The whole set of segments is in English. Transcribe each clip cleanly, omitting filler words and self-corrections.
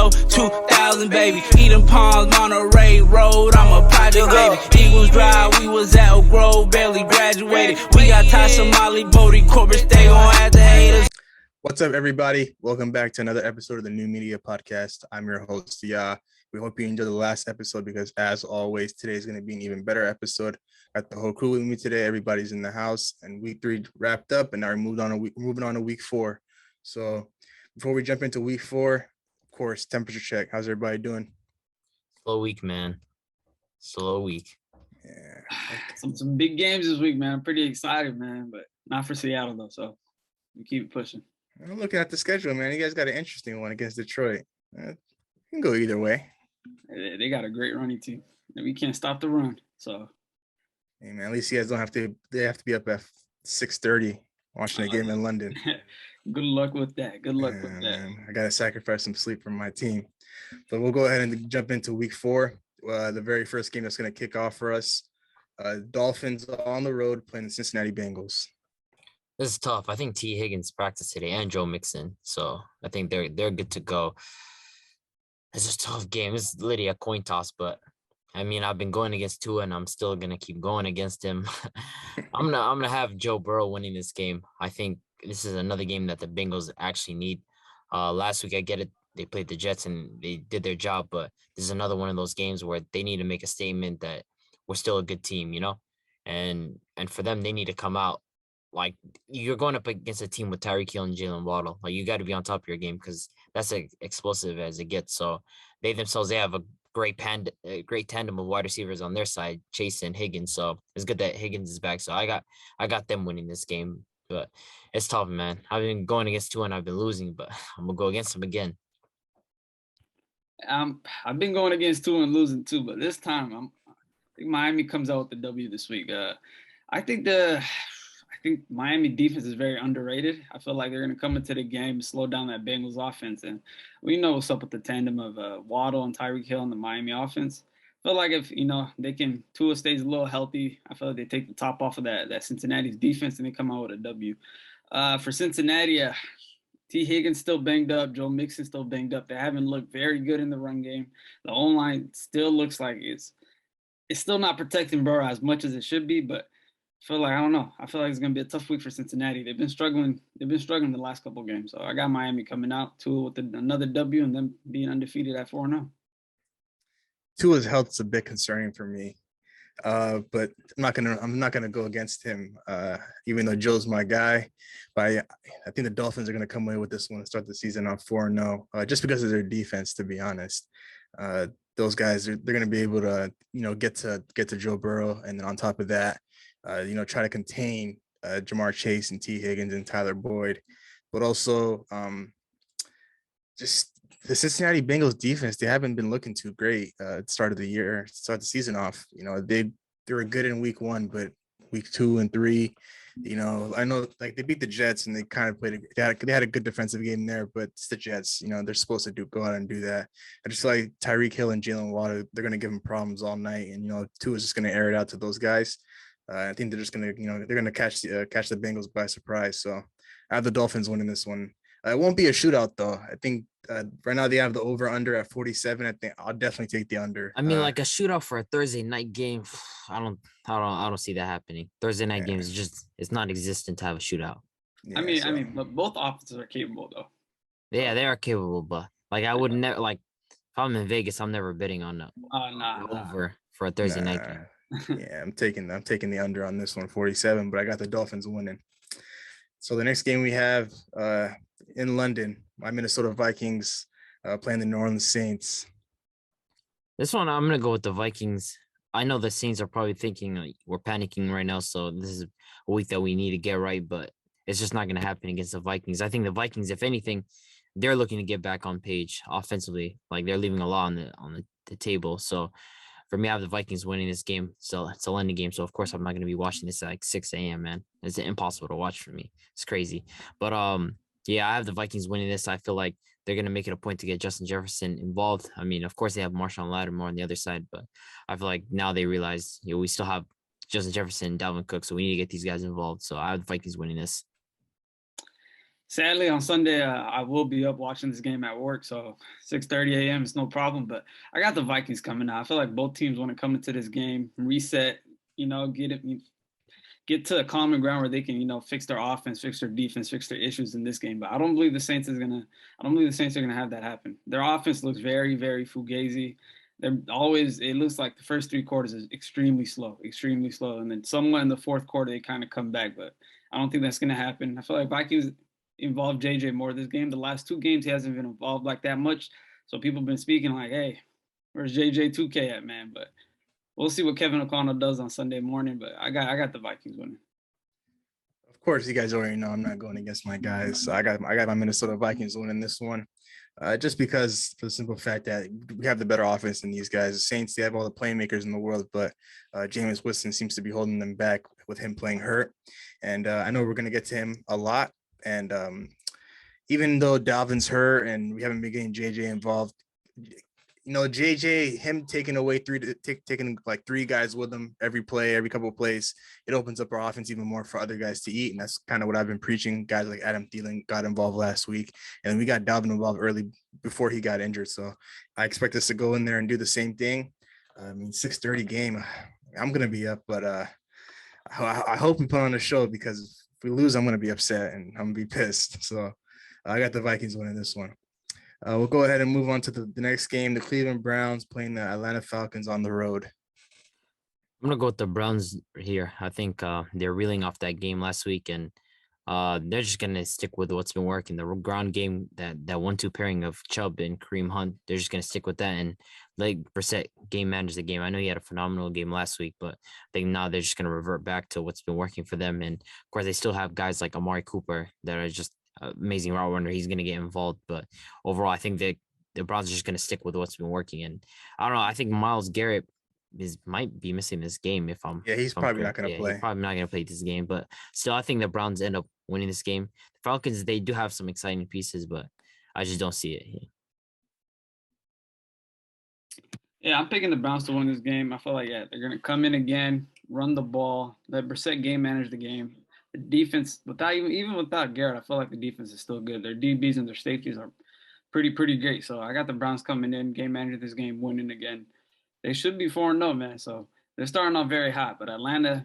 low, 2000, baby. Eden Palms, Monterey Road, I'm a project, baby. Eagles Drive, we was at Oak Grove, barely graduated. We got Tasha, Molly, Bodie, Corbett, they gon' have to hate us. What's up, everybody? Welcome back to another episode of the New Media Podcast. I'm your host, Ya. We hope you enjoyed the last episode because, as always, today's going to be an even better episode. Got the whole crew with me today. Everybody's in the house, and week 3 wrapped up, and now we're moving on to week 4. So before we jump into week 4, of course, temperature check. How's everybody doing? Slow week, man. Slow week. Yeah. Some big games this week, man. I'm pretty excited, man, but not for Seattle, though, so we keep pushing. I'm looking at the schedule, man. You guys got an interesting one against Detroit. You can go either way. They got a great running team, and we can't stop the run. So, hey, man, at least you guys don't have to. They have to be up at 6:30 watching the game in London. Good luck with that. Good luck with that. Man, I gotta sacrifice some sleep for my team. But we'll go ahead and jump into week 4. The very first game that's going to kick off for us. Dolphins on the road playing the Cincinnati Bengals. This is tough. I think T. Higgins practiced today and Joe Mixon, so I think they're good to go. It's a tough game. It's literally a coin toss, but I mean, I've been going against Tua, and I'm still gonna keep going against him. I'm gonna have Joe Burrow winning this game. I think this is another game that the Bengals actually need. Last week, I get it, they played the Jets and they did their job, but this is another one of those games where they need to make a statement that we're still a good team, you know, and for them, they need to come out. Like, you're going up against a team with Tyreek Hill and Jalen Waddle. Like, you got to be on top of your game because that's as explosive as it gets. So they have a great tandem of wide receivers on their side, Chase and Higgins. So it's good that Higgins is back. So I got them winning this game, but it's tough, man. I've been going against Tua and I've been losing, but I'm gonna go against him again. I've been going against Tua and losing too, but this time I think Miami comes out with the W this week. I think Miami defense is very underrated. I feel like they're going to come into the game and slow down that Bengals offense. And we know what's up with the tandem of Waddle and Tyreek Hill in the Miami offense. I feel like if, Tua stays a little healthy, I feel like they take the top off of that Cincinnati's defense and they come out with a W. For Cincinnati, T. Higgins still banged up. Joe Mixon still banged up. They haven't looked very good in the run game. The O-line still looks like it's still not protecting Burrow as much as it should be, but I don't know. I feel like it's going to be a tough week for Cincinnati. They've been struggling the last couple of games. So I got Miami coming out with another W and them being undefeated at 4-0. Tua's health is a bit concerning for me. But I'm not gonna go against him, even though Joe's my guy. But I think the Dolphins are gonna come away with this one and start the season on 4-0, just because of their defense, to be honest. Those guys, they're gonna be able to, get to Joe Burrow, and then on top of that, try to contain Jamar Chase and T. Higgins and Tyler Boyd, but also just the Cincinnati Bengals defense. They haven't been looking too great at the start of the year, start the season off. They were good in week 1, but week 2 and 3, I know like they beat the Jets and they kind of played. They had a good defensive game there, but it's the Jets. They're supposed to go out and do that. I just feel like Tyreek Hill and Jalen Waddle, they're going to give them problems all night, and Tua is just going to air it out to those guys. I think they're just gonna, they're gonna catch the Bengals by surprise. So I have the Dolphins winning this one. It won't be a shootout though. I think right now they have the over/under at 47. I think I'll definitely take the under. I mean, like a shootout for a Thursday night game, I don't see that happening. Thursday night games it's not existent to have a shootout. Yeah, I mean, but both offenses are capable though. Yeah, they are capable, but like I would never if I'm in Vegas, I'm never betting on the over for a Thursday night game. Yeah, I'm taking the under on this one, 47, but I got the Dolphins winning. So the next game we have in London, my Minnesota Vikings playing the New Orleans Saints. This one, I'm going to go with the Vikings. I know the Saints are probably thinking we're panicking right now, so this is a week that we need to get right, but it's just not going to happen against the Vikings. I think the Vikings, if anything, they're looking to get back on page offensively. Like, they're leaving a lot on the table. So for me, I have the Vikings winning this game. So it's a London game. So, of course, I'm not going to be watching this at 6 a.m., man. It's impossible to watch for me. It's crazy. But, yeah, I have the Vikings winning this. I feel like they're going to make it a point to get Justin Jefferson involved. I mean, of course, they have Marshawn Lattimore on the other side. But I feel like now they realize, we still have Justin Jefferson and Dalvin Cook. So we need to get these guys involved. So I have the Vikings winning this. Sadly, on Sunday, I will be up watching this game at work, so 6:30 a.m. is no problem. But I got the Vikings coming out. I feel like both teams want to come into this game, reset, get to a common ground where they can, fix their offense, fix their defense, fix their issues in this game. But I don't believe the Saints are gonna have that happen. Their offense looks very, very fugazi. It looks like the first 3 quarters is extremely slow, and then somewhat in the fourth quarter they kind of come back. But I don't think that's gonna happen. I feel like Vikings involved JJ more this game. The last 2 games he hasn't been involved like that much. So people have been speaking like, hey, where's JJ 2K at, man? But we'll see what Kevin O'Connell does on Sunday morning. But I got the Vikings winning. Of course, you guys already know I'm not going against my guys. So I got my Minnesota Vikings winning this one. Just because for the simple fact that we have the better offense than these guys. The Saints, they have all the playmakers in the world, but Jameis Winston seems to be holding them back with him playing hurt. And I know we're going to get to him a lot. And even though Dalvin's hurt and we haven't been getting JJ involved, JJ, him taking like 3 guys with him every play, every couple of plays, it opens up our offense even more for other guys to eat. And that's kind of what I've been preaching. Guys like Adam Thielen got involved last week, and we got Dalvin involved early before he got injured. So I expect us to go in there and do the same thing. 6:30 game, I'm going to be up, but I hope we put on a show, because if we lose, I'm going to be upset and I'm going to be pissed. So I got the Vikings winning this one. We'll go ahead and move on to the next game. The Cleveland Browns playing the Atlanta Falcons on the road. I'm going to go with the Browns here. I think they're reeling off that game last week, and they're just going to stick with what's been working. The ground game, that 1-2 pairing of Chubb and Kareem Hunt, they're just going to stick with that and let Brissett game manage the game. I know he had a phenomenal game last week, but I think now they're just going to revert back to what's been working for them. And, of course, they still have guys like Amari Cooper that are just amazing route runner. He's going to get involved, but overall, I think the Browns are just going to stick with what's been working. And I don't know. I think Myles Garrett might be missing this game. He's probably not going to play. He's probably not going to play this game, but still, I think the Browns end up winning this game. The Falcons, they do have some exciting pieces, but I just don't see it. Yeah, I'm picking the Browns to win this game. I feel like they're going to come in again, run the ball, let Brissett game manage the game. The defense, even without Garrett, I feel like the defense is still good. Their DBs and their safeties are pretty great. So I got the Browns coming in, game managing this game, winning again. They should be 4-0, man. So they're starting off very hot. But Atlanta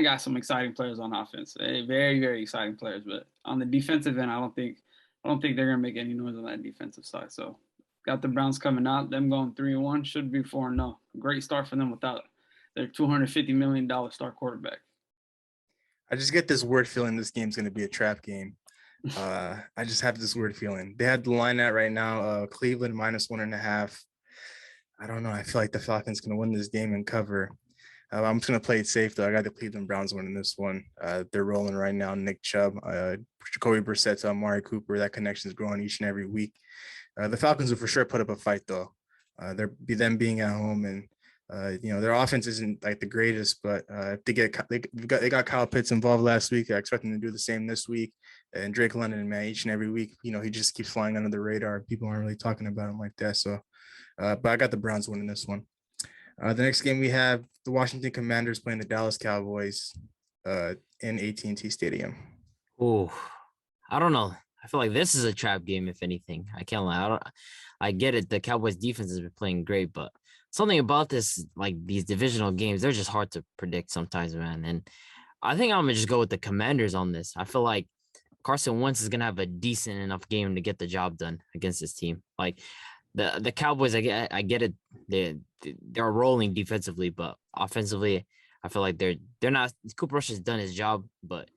got some exciting players on offense. Very, very exciting players. But on the defensive end, I don't think they're gonna make any noise on that defensive side. So got the Browns coming out. Them going 3-1 should be 4-0. Great start for them without their $250 million star quarterback. I just get this weird feeling this game's going to be a trap game. I just have this weird feeling. They have the line at right now, Cleveland -1.5. I don't know. I feel like the Falcons going to win this game and cover. I'm just going to play it safe, though. I got the Cleveland Browns winning this one. They're rolling right now. Nick Chubb, Jacoby Brissett to Amari Cooper. That connection is growing each and every week. The Falcons will for sure put up a fight, though. Them being at home, and their offense isn't like the greatest, but if they got Kyle Pitts involved last week. I expect them to do the same this week. And Drake London, man, each and every week, he just keeps flying under the radar. People aren't really talking about him like that. So, but I got the Browns winning this one. The next game we have the Washington Commanders playing the Dallas Cowboys in AT&T Stadium. Oh, I don't know. I feel like this is a trap game, if anything. I can't lie. I get it. The Cowboys defense has been playing great, but something about this, like these divisional games, they're just hard to predict sometimes, man. And I think I'm going to just go with the Commanders on this. I feel like Carson Wentz is going to have a decent enough game to get the job done against this team. Like the Cowboys, I get it. They're rolling defensively, but offensively, I feel like they're not. Cooper Rush has done his job, but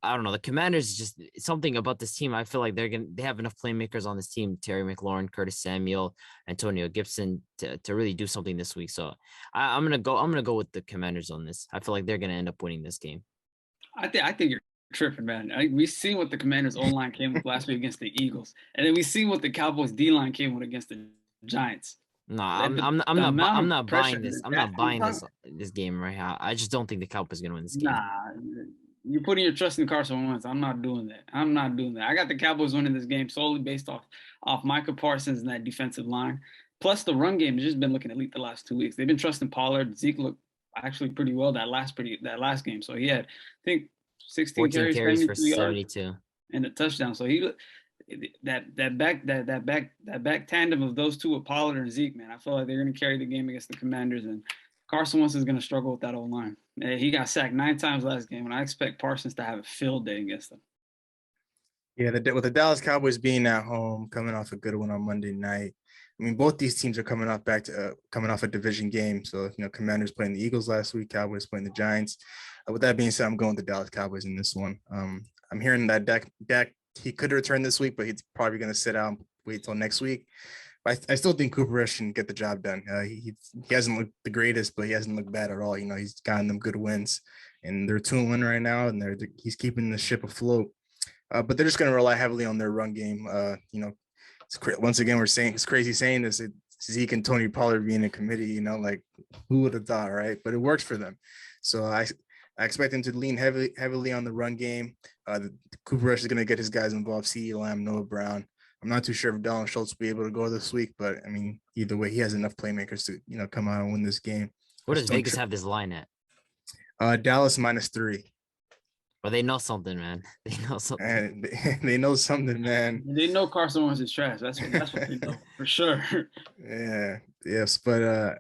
I don't know. The Commanders, just something about this team. I feel like they have enough playmakers on this team: Terry McLaurin, Curtis Samuel, Antonio Gibson, to really do something this week. So I'm gonna go with the Commanders on this. I feel like they're gonna end up winning this game. I think you're tripping, man. We've seen what the Commanders O-line came with last week against the Eagles, and then we've seen what the Cowboys D-line came with against the Giants. No, I'm not buying this. I'm not buying this game right now. I just don't think the Cowboys are gonna win this game. Nah. You're putting your trust in Carson Wentz. I'm not doing that. I got the Cowboys winning this game solely based off Micah Parsons and that defensive line. Plus, the run game has just been looking elite the last 2 weeks. They've been trusting Pollard. Zeke looked actually pretty well that last game. So he had, I think, 16 carries for 72. and a touchdown. So that back tandem of those two with Pollard and Zeke, man, I feel like they're going to carry the game against the Commanders, and Carson Wentz is going to struggle with that old line. He got sacked 9 times last game, and I expect Parsons to have a field day against them. Yeah, with the Dallas Cowboys being at home, coming off a good one on Monday night. I mean, both these teams are coming off a division game. So, Commanders playing the Eagles last week, Cowboys playing the Giants. With that being said, I'm going with the Dallas Cowboys in this one. I'm hearing that Dak he could return this week, but he's probably going to sit out and wait till next week. But I still think Cooper Rush can get the job done. He hasn't looked the greatest, but he hasn't looked bad at all. He's gotten them good wins, and they're 2-1 right now, and he's keeping the ship afloat. But they're just going to rely heavily on their run game. Once again, we're saying it's crazy saying this. Zeke and Tony Pollard being in committee, like who would have thought, right? But it works for them. So I expect him to lean heavily on the run game. Cooper Rush is going to get his guys involved. CeeDee Lamb, Noah Brown. I'm not too sure if Dalton Schultz will be able to go this week, but I mean, either way, he has enough playmakers to come out and win this game. What does Vegas have this line at? Dallas -3. Well, they know something, man. They know something. And they know something, man. They know Carson Wentz is trash. That's what they know for sure. Yeah. Yes, but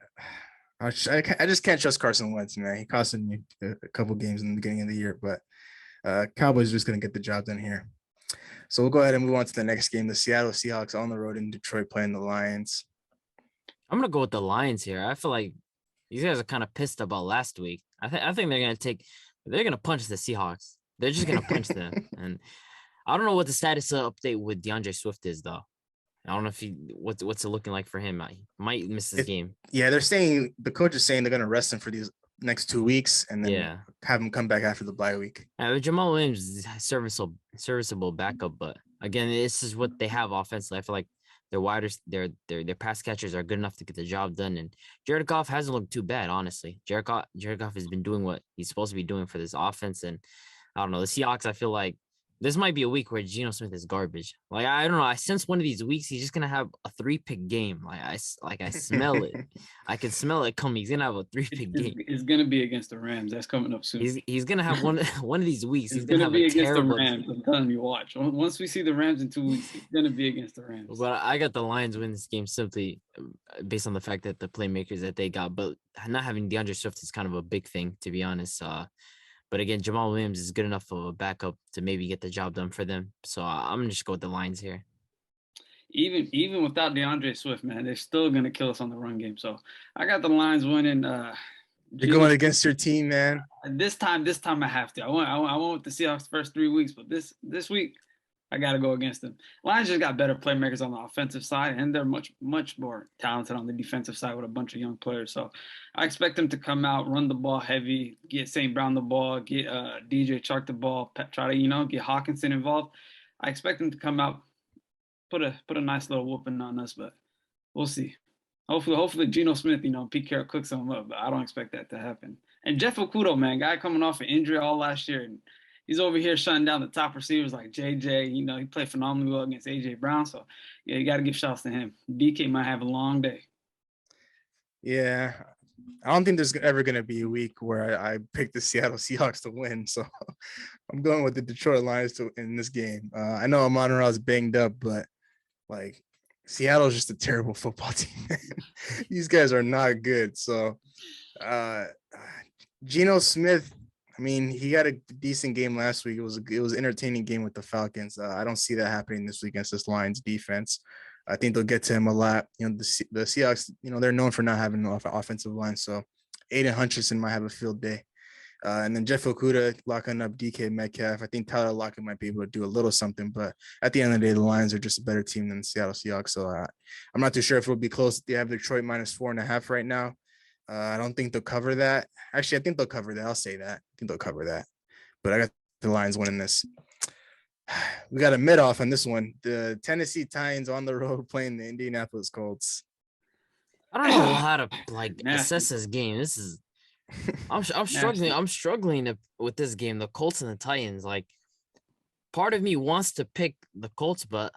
I just can't trust Carson Wentz, man. He costed me a couple games in the beginning of the year, but Cowboys are just going to get the job done here. So we'll go ahead and move on to the next game. The Seattle Seahawks on the road in Detroit playing the Lions. I'm going to go with the Lions here. I feel like these guys are kind of pissed about last week. I think they're going to punch the Seahawks. They're just going to punch them. And I don't know what the status update with DeAndre Swift is, though. I don't know if what's it looking like for him. I might miss this game. Yeah, the coach is saying they're going to rest him for these next 2 weeks and then have him come back after the bye week. Jamal Williams is serviceable backup, but again, this is what they have offensively. I feel like their widers, their pass catchers are good enough to get the job done. And Jared Goff hasn't looked too bad, honestly. Jared Goff has been doing what he's supposed to be doing for this offense. And I don't know, the Seahawks, I feel like this might be a week where Geno Smith is garbage. Like, I don't know. I sense one of these weeks he's just gonna have a 3-pick game. I smell it. I can smell it coming. He's gonna have a 3-pick game. It's gonna be against the Rams. That's coming up soon. He's gonna have one of these weeks. He's gonna be against the Rams. I'm telling you, watch. Once we see the Rams in 2 weeks, he's gonna be against the Rams. But I got the Lions win this game simply based on the fact that the playmakers that they got. But not having DeAndre Swift is kind of a big thing, to be honest. But again, Jamal Williams is good enough of a backup to maybe get the job done for them. So I'm gonna just go with the Lions here. Even without DeAndre Swift, man, they're still gonna kill us on the run game. So I got the Lions winning. You're going against your team, man. This time I have to. I went with the Seahawks the first 3 weeks, but this week I got to go against them. Lions just got better playmakers on the offensive side, and they're much more talented on the defensive side with a bunch of young players. So I expect them to come out, run the ball heavy, get St. Brown the ball, get DJ Chark the ball, try to get Hawkinson involved. I expect them to come out, put a nice little whooping on us, but we'll see. Hopefully Geno Smith, Pete Carroll cooks them up, but I don't expect that to happen. And Jeff Okudah, man, guy coming off an injury all last year, and he's over here shutting down the top receivers like JJ. He played phenomenally well against AJ Brown. So, yeah, you got to give shouts to him. DK might have a long day. Yeah. I don't think there's ever going to be a week where I pick the Seattle Seahawks to win. So I'm going with the Detroit Lions in this game. I know Amon-Ra is banged up, but Seattle is just a terrible football team. These guys are not good. So Geno Smith, he had a decent game last week. It was an entertaining game with the Falcons. I don't see that happening this week against this Lions defense. I think they'll get to him a lot. The Seahawks, they're known for not having an offensive line. So Aiden Hutchinson might have a field day. And then Jeff Okudah locking up DK Metcalf. I think Tyler Lockett might be able to do a little something. But at the end of the day, the Lions are just a better team than the Seattle Seahawks. So I'm not too sure if it'll be close. They have Detroit -4.5 right now. I don't think they'll cover that. Actually, I think they'll cover that. I'll say that. I think they'll cover that. But I got the Lions winning this. We got a mid-off on this one. The Tennessee Titans on the road playing the Indianapolis Colts. I don't know how to assess this game. I'm struggling. I'm struggling with this game. The Colts and the Titans. Part of me wants to pick the Colts, but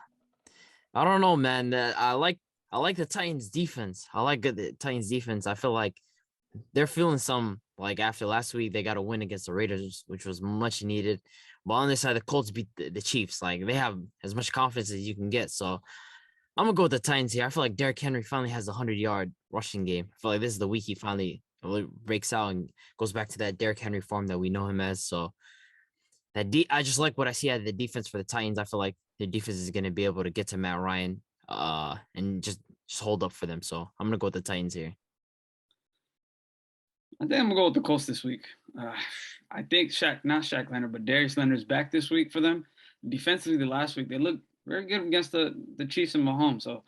I don't know, man. I like the Titans defense. I like the Titans defense. I feel like they're feeling some Like after last week, they got a win against the Raiders, which was much needed. But on this side, the Colts beat the Chiefs. Like they have as much confidence as you can get. So I'm gonna go with the Titans here. I feel like Derrick Henry finally has a 100-yard rushing game. I feel like this is the week he finally breaks out and goes back to that Derrick Henry form that we know him as. So I just like what I see out of the defense for the Titans. I feel like the defense is gonna be able to get to Matt Ryan, and just hold up for them. So I'm gonna go with the Titans here. I think I'm gonna go with the Colts this week. I think not Shaq Leonard, but Darius Leonard's back this week for them. Defensively, the last week they looked very good against the Chiefs and Mahomes. So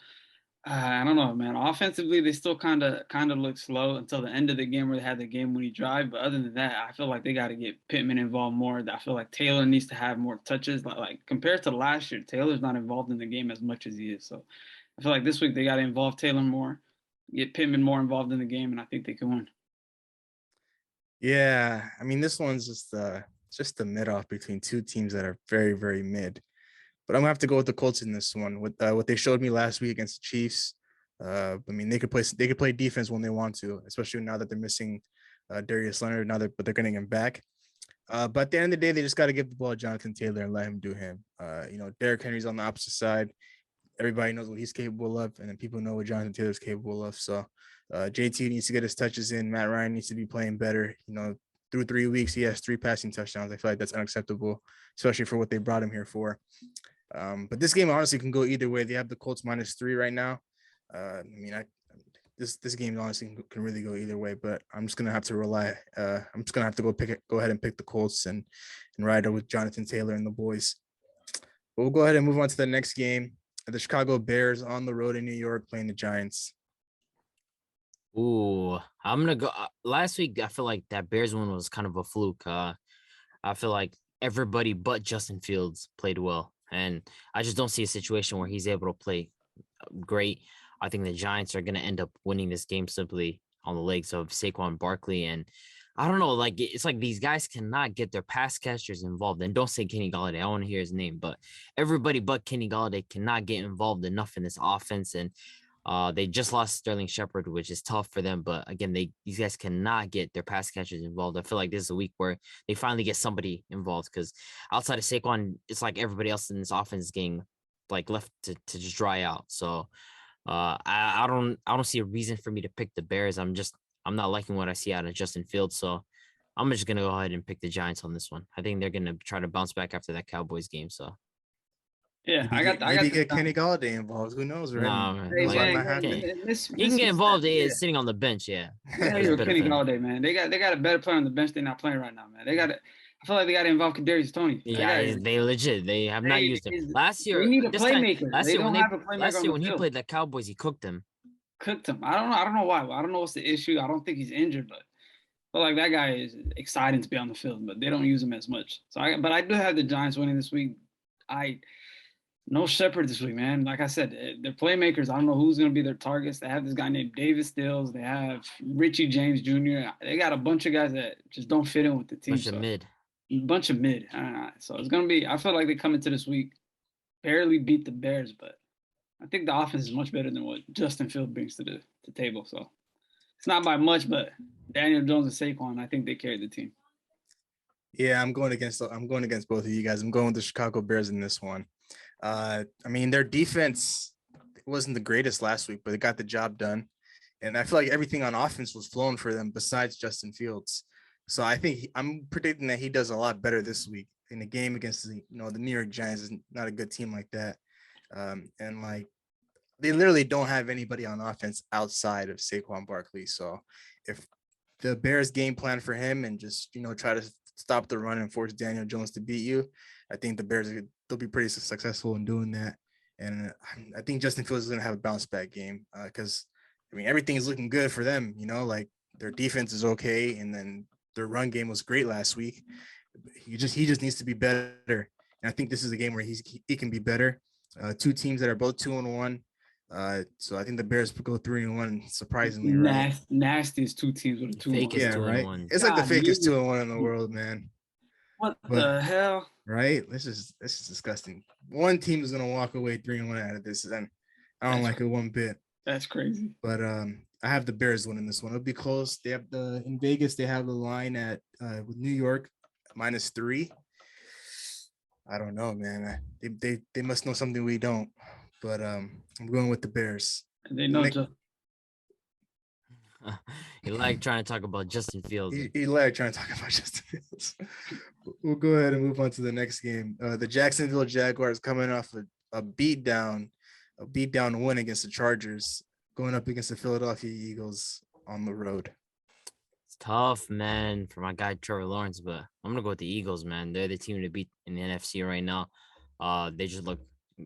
I don't know, man. Offensively, they still kind of look slow until the end of the game where they had the game-winning drive. But other than that, I feel like they got to get Pittman involved more. I feel like Taylor needs to have more touches. Like compared to last year, Taylor's not involved in the game as much as he is. So I feel like this week they got to involve Taylor more, get Pittman more involved in the game, and I think they can win. Yeah, I mean, this one's just the mid-off between two teams that are very, very mid. But I'm gonna have to go with the Colts in this one. With what they showed me last week against the Chiefs, I mean, they could play defense when they want to, especially now that they're missing Darius Leonard. But they're getting him back. But at the end of the day, they just got to give the ball to Jonathan Taylor and let him do him. Derrick Henry's on the opposite side. Everybody knows what he's capable of, and then people know what Jonathan Taylor's capable of. So JT needs to get his touches in. Matt Ryan needs to be playing better. Through 3 weeks, he has 3 passing touchdowns. I feel like that's unacceptable, especially for what they brought him here for. But this game honestly can go either way. They have the Colts -3 right now. This game honestly can really go either way. But I'm just gonna have to go ahead and pick the Colts and ride it with Jonathan Taylor and the boys. But we'll go ahead and move on to the next game. The Chicago Bears on the road in New York playing the Giants. Ooh, I'm gonna go. Last week, I feel like that Bears one was kind of a fluke. I feel like everybody but Justin Fields played well, and I just don't see a situation where he's able to play great. I think the Giants are gonna end up winning this game simply on the legs of Saquon Barkley, and I don't know, like it's like these guys cannot get their pass catchers involved. And don't say Kenny Galladay. I want to hear his name, but everybody but Kenny Galladay cannot get involved enough in this offense. And they just lost Sterling Shepard, which is tough for them. But again, these guys cannot get their pass catchers involved. I feel like this is a week where they finally get somebody involved, because outside of Saquon, it's like everybody else in this offense is getting like left to just dry out. So I don't see a reason for me to pick the Bears. I'm not liking what I see out of Justin Fields, so I'm just gonna go ahead and pick the Giants on this one. I think they're gonna try to bounce back after that Cowboys game. So yeah, maybe get Kenny Galladay involved. Who knows, right? nah, man. Hey, Like, he can get involved sitting on the bench. Yeah, Kenny Galladay, man. They got a better player on the bench. They're not playing right now, man. I feel like they got to involve Kadarius Toney. Yeah, they have not used him last year. They need a playmaker. Last year when he played the Cowboys, he cooked them. I don't know why. I don't know what's the issue. I don't think he's injured, but I feel like that guy is exciting to be on the field, but they don't use him as much. But I do have the Giants winning this week. No Shepard this week, man. Like I said, they're playmakers. I don't know who's going to be their targets. They have this guy named David Stills. They have Richie James Jr. They got a bunch of guys that just don't fit in with the team. Bunch of mid. So it's going to be – I feel like they come into this week, barely beat the Bears, but I think the offense is much better than what Justin Fields brings to the table. So it's not by much, but Daniel Jones and Saquon, I think they carried the team. Yeah, I'm going against both of you guys. I'm going with the Chicago Bears in this one. I mean, their defense wasn't the greatest last week, but they got the job done. And I feel like everything on offense was flowing for them besides Justin Fields. So I think I'm predicting that he does a lot better this week in a game against the New York Giants is not a good team like that. And like they literally don't have anybody on offense outside of Saquon Barkley. So if the Bears game plan for him and just, try to stop the run and force Daniel Jones to beat you, I think the Bears, they'll be pretty successful in doing that. And I think Justin Fields is going to have a bounce back game because, everything is looking good for them. Like their defense is okay. And then their run game was great last week. He just needs to be better. And I think this is a game where he can be better. Two teams that are both 2-1. So I think the Bears go 3-1, surprisingly, right? Nastiest two teams with a 2-1. Yeah, right. It's like the fakest 2-1 in the world, man. What the hell? Right? This is disgusting. One team is gonna walk away 3-1 out of this, and I don't like it one bit. That's crazy. But I have the Bears winning this one. It'll be close. They have in Vegas. They have the line at with New York -3. I don't know, man. They must know something we don't. But I'm going with the Bears. They know. You like trying to talk about Justin Fields. He like trying to talk about Justin Fields. We'll go ahead and move on to the next game. The Jacksonville Jaguars coming off a beatdown win against the Chargers, going up against the Philadelphia Eagles on the road. It's tough, man, for my guy Trevor Lawrence, but I'm gonna go with the Eagles, man. They're the team to beat in the NFC right now. They just look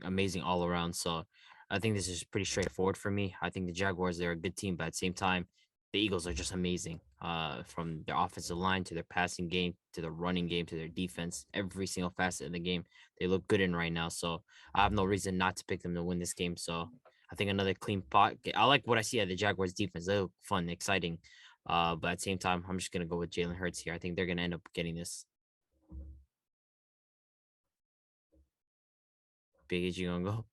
amazing all around. So I think this is pretty straightforward for me. I think the Jaguars, they're a good team, but at the same time, the Eagles are just amazing. From their offensive line to their passing game to their running game to their defense, every single facet of the game they look good in right now. So I have no reason not to pick them to win this game. So I think another clean pot. I like what I see at the Jaguars defense. They look fun, exciting. But at the same time, I'm just gonna go with Jalen Hurts here. I think they're gonna end up getting this. Big H, you gonna go?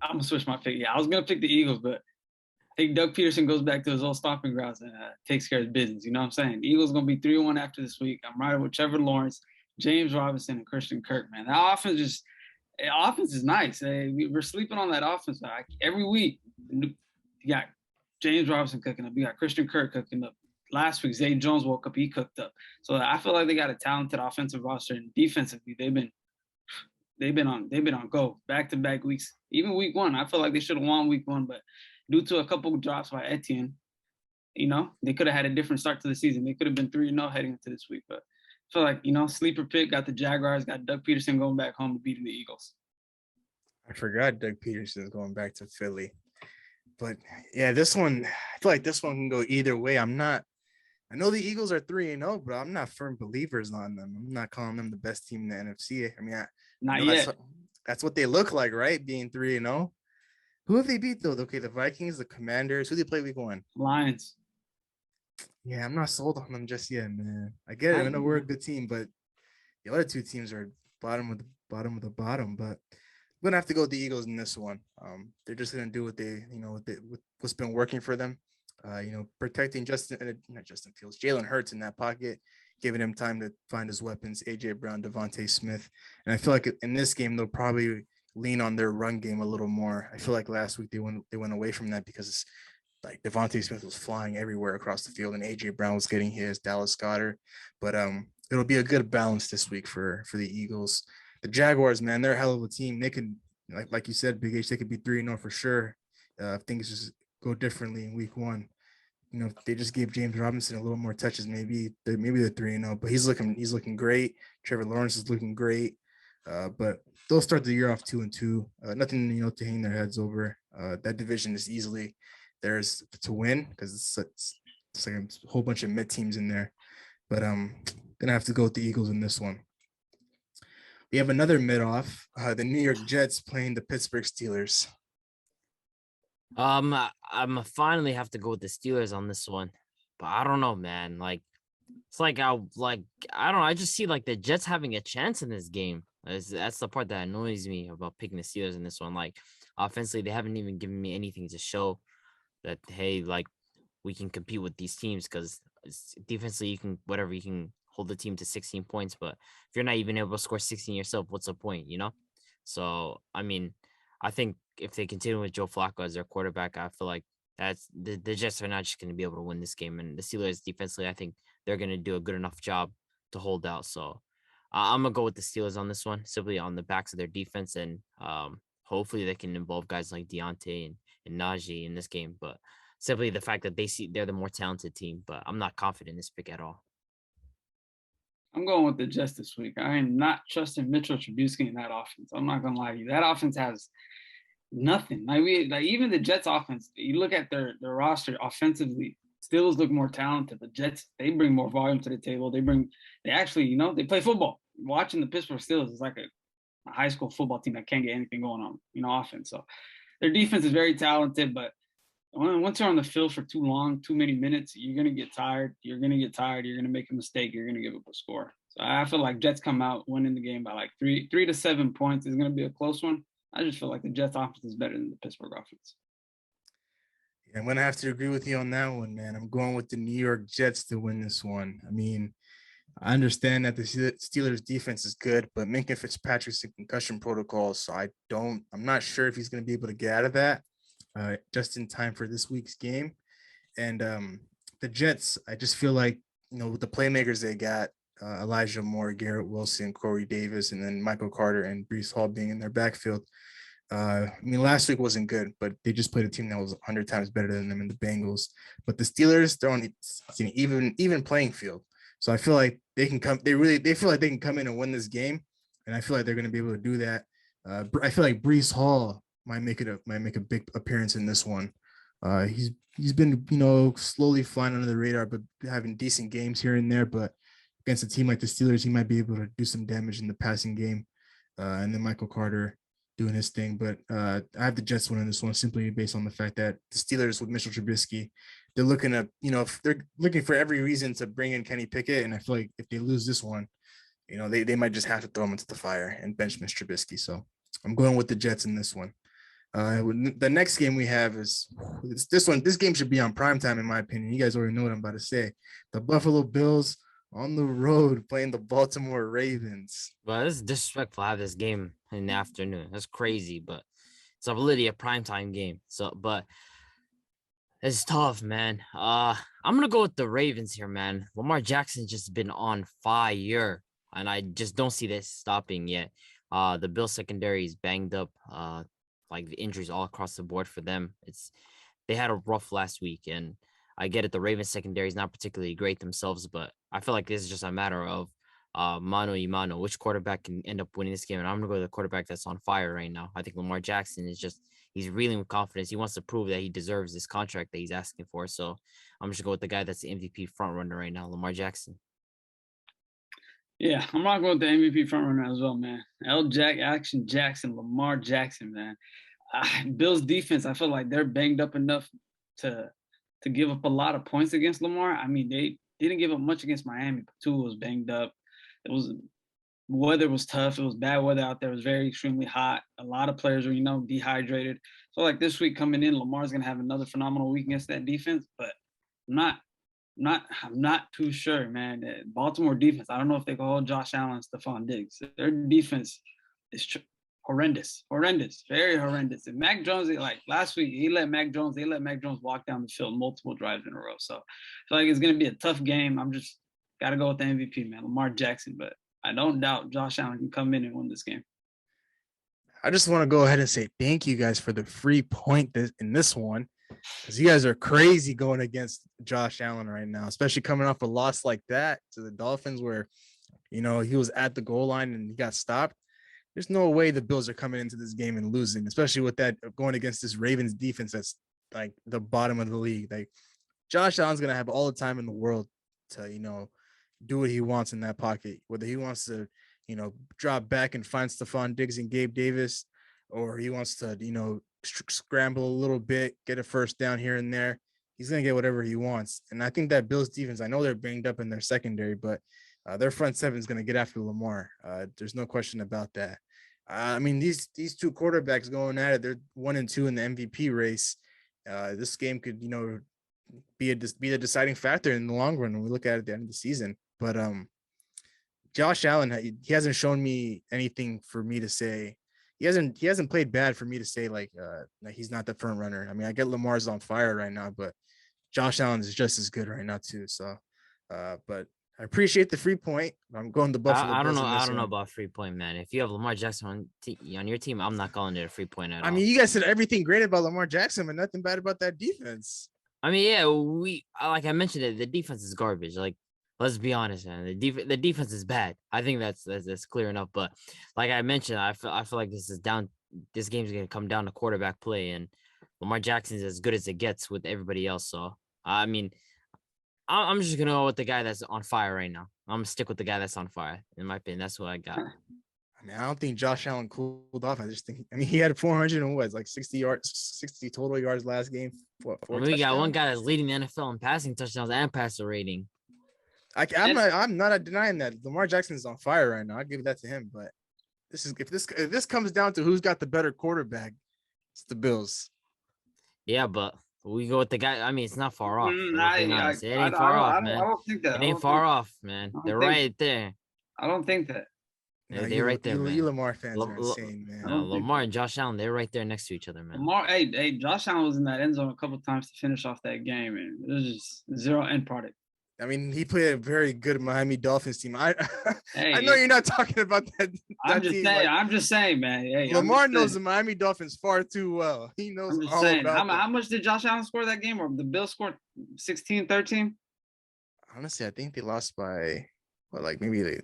I'm gonna switch my pick. Yeah, I was gonna pick the Eagles, but I think Doug Peterson goes back to his old stomping grounds and takes care of his business. You know what I'm saying? The Eagles gonna be 3-1 after this week. I'm riding with Trevor Lawrence, James Robinson, and Christian Kirk. Man, that offense is nice. We're sleeping on that offense. Like, every week, you got James Robinson cooking up. You got Christian Kirk cooking up. Last week, Zay Jones woke up. He cooked up. So I feel like they got a talented offensive roster, and defensively, they've been on go back-to-back weeks. Even week one, I feel like they should have won week one, but due to a couple of drops by Etienne, they could have had a different start to the season. They could have been 3-0 heading into this week. But I feel like, sleeper pick, got the Jaguars, got Doug Peterson going back home to beating the Eagles. I forgot Doug Peterson is going back to Philly. But, yeah, this one, I feel like this one can go either way. I know the Eagles are 3-0, but I'm not firm believers on them. I'm not calling them the best team in the NFC. I mean, not yet. That's what they look like, right? Being 3-0. Who have they beat, though? Okay, the Vikings, the Commanders. Who they play week one? Lions. Yeah, I'm not sold on them just yet, man. I get it. I know we're a good team, but the other two teams are bottom of the bottom. But I'm gonna have to go with the Eagles in this one. They're just gonna do what what's been working for them. Protecting Jalen Hurts in that pocket, giving him time to find his weapons. AJ Brown, Devontae Smith, and I feel like in this game they'll probably lean on their run game a little more. I feel like last week they went away from that because like Devontae Smith was flying everywhere across the field and AJ Brown was getting his, Dallas Goedert. But it'll be a good balance this week for the Eagles. The Jaguars, man, they're a hell of a team. They could, like you said, Big H, they could be 3-0 for sure. If things just go differently in week one. If they just gave James Robinson a little more touches, maybe they're 3-0. But he's looking great. Trevor Lawrence is looking great. But they'll start the year off 2-2. Nothing to hang their heads over. That division is easily theirs to win because it's like a whole bunch of mid teams in there. But I'm gonna have to go with the Eagles in this one. We have another mid off. The New York Jets playing the Pittsburgh Steelers. I'm finally have to go with the Steelers on this one, but I don't know, man. It's like I don't know. I just see like the Jets having a chance in this game. That's the part that annoys me about picking the Steelers in this one. Like offensively, they haven't even given me anything to show that hey, like we can compete with these teams because defensively you can hold the team to 16 points, but if you're not even able to score 16 yourself, what's the point, So I mean, I think if they continue with Joe Flacco as their quarterback, I feel like that's the Jets are not just going to be able to win this game. And the Steelers defensively, I think they're going to do a good enough job to hold out. So I'm going to go with the Steelers on this one, simply on the backs of their defense. And hopefully they can involve guys like Deontay and Najee in this game. But simply the fact that they're the more talented team. But I'm not confident in this pick at all. I'm going with the Jets this week. I am not trusting Mitchell Trubisky in that offense. I'm not going to lie to you. That offense has nothing. Even the Jets offense, you look at their roster offensively, Steelers look more talented. The Jets, they bring more volume to the table. They actually, they play football. Watching the Pittsburgh Steelers is like a high school football team that can't get anything going on, offense. So their defense is very talented, but once you're on the field for too long, too many minutes, you're going to get tired. You're going to make a mistake. You're going to give up a score. So I feel like Jets come out winning the game by like 3 to 7 points. It's going to be a close one. I just feel like the Jets offense is better than the Pittsburgh offense. I'm gonna have to agree with you on that one, man. I'm going with the New York Jets to win this one. I mean, I understand that the Steelers defense is good, but Minka Fitzpatrick's in concussion protocol, so I'm not sure if he's going to be able to get out of that just in time for this week's game. And the Jets, I just feel like, with the playmakers they got, Elijah Moore, Garrett Wilson, Corey Davis, and then Michael Carter and Brees Hall being in their backfield. I mean, last week wasn't good, but they just played a team that was 100 times better than them in the Bengals. But the Steelers, they're on an even playing field. So I feel like they can come. They feel like they can come in and win this game, and I feel like they're going to be able to do that. I feel like Brees Hall might make a big appearance in this one. He's been slowly flying under the radar, but having decent games here and there. But against a team like the Steelers, he might be able to do some damage in the passing game. And then Michael Carter doing his thing. But I have the Jets winning this one simply based on the fact that the Steelers with Mitchell Trubisky, they're looking to, if they're looking for every reason to bring in Kenny Pickett. And I feel like if they lose this one, they might just have to throw him into the fire and bench Mr. Trubisky. So I'm going with the Jets in this one. The next game we have is this one. This game should be on primetime, in my opinion. You guys already know what I'm about to say. The Buffalo Bills on the road playing the Baltimore Ravens. Well, this is disrespectful to have this game in the afternoon. That's crazy, but it's already a primetime game. So, but it's tough, man. I'm gonna go with the Ravens here, man. Lamar Jackson's just been on fire, and I just don't see this stopping yet. The Bills secondary is banged up. Like the injuries all across the board for them. They had a rough last week, and I get it. The Ravens secondary is not particularly great themselves, but I feel like this is just a matter of mano y mano, which quarterback can end up winning this game. And I'm gonna go to the quarterback that's on fire right now. I think Lamar Jackson he's reeling with confidence. He wants to prove that he deserves this contract that he's asking for. So I'm just gonna go with the guy that's the MVP front runner right now, Lamar Jackson. Yeah, I'm not going with the MVP frontrunner as well, man. Action Jackson, Lamar Jackson, man. Bills defense, I feel like they're banged up enough to give up a lot of points against Lamar. I mean, they didn't give up much against Miami, but Tua was banged up. Weather was tough. It was bad weather out there. It was very extremely hot. A lot of players were, dehydrated. So like this week coming in, Lamar's gonna have another phenomenal week against that defense, but I'm not too sure, man. Baltimore defense, I don't know if they can hold Josh Allen and Stephon Diggs. Their defense is horrendous, very horrendous. And Mac Jones, like last week, they let Mac Jones walk down the field multiple drives in a row. So I feel like it's going to be a tough game. I'm just got to go with the MVP, man, Lamar Jackson. But I don't doubt Josh Allen can come in and win this game. I just want to go ahead and say thank you guys for the free point in this one, because you guys are crazy going against Josh Allen right now, especially coming off a loss like that to the Dolphins where, he was at the goal line and he got stopped. There's no way the Bills are coming into this game and losing, especially with that going against this Ravens defense that's like the bottom of the league. Like Josh Allen's going to have all the time in the world to, do what he wants in that pocket, whether he wants to, drop back and find Stephon Diggs and Gabe Davis, or he wants to, scramble a little bit, get a first down here and there. He's going to get whatever he wants. And I think that Bills defense, I know they're banged up in their secondary, but their front seven is going to get after Lamar. There's no question about that. I mean, these two quarterbacks going at it, they're 1-2 in the MVP race. This game could, be the deciding factor in the long run when we look at it at the end of the season. But Josh Allen, he hasn't shown me anything for me to say. He hasn't played bad for me to say like he's not the front runner. I mean, I get Lamar's on fire right now, but Josh Allen is just as good right now too. So, but I appreciate the free point. I'm going to Buffalo. I don't know about free point, man. If you have Lamar Jackson on your team, I'm not calling it a free point at all. I mean, you guys said everything great about Lamar Jackson, but nothing bad about that defense. I mean, yeah, like I mentioned it, the defense is garbage. Like, let's be honest, man. The defense is bad. I think that's clear enough. But like I mentioned, I feel like this game's gonna come down to quarterback play, and Lamar Jackson's as good as it gets with everybody else. So I mean, I'm just gonna go with the guy that's on fire right now. I'm gonna stick with the guy that's on fire. In my opinion, that's what I got. I mean, I don't think Josh Allen cooled off. I just think, he had 400 and like 60 total yards last game. We got one guy that's leading the NFL in passing touchdowns and passer rating. I'm not denying that Lamar Jackson is on fire right now. I'll give that to him. But if this comes down to who's got the better quarterback, it's the Bills. Yeah, but We go with the guy. I mean, it's not far off. Mm, Let's be honest. It ain't far off, man. I don't think that. It ain't far off, man. They're right there. I don't think that. No, They're right there, man. You Lamar fans are insane, man. No, Lamar and Josh Allen, they're right there next to each other, man. Lamar, hey, Josh Allen was in that end zone a couple times to finish off that game, and it was just zero end product. I mean, he played a very good Miami Dolphins team. I know you're not talking about that. I'm just saying. I'm just saying, man. Hey, Lamar knows the Miami Dolphins far too well. He knows all about them. How much did Josh Allen score that game? Or the Bills scored 16-13? Honestly, I think they lost by maybe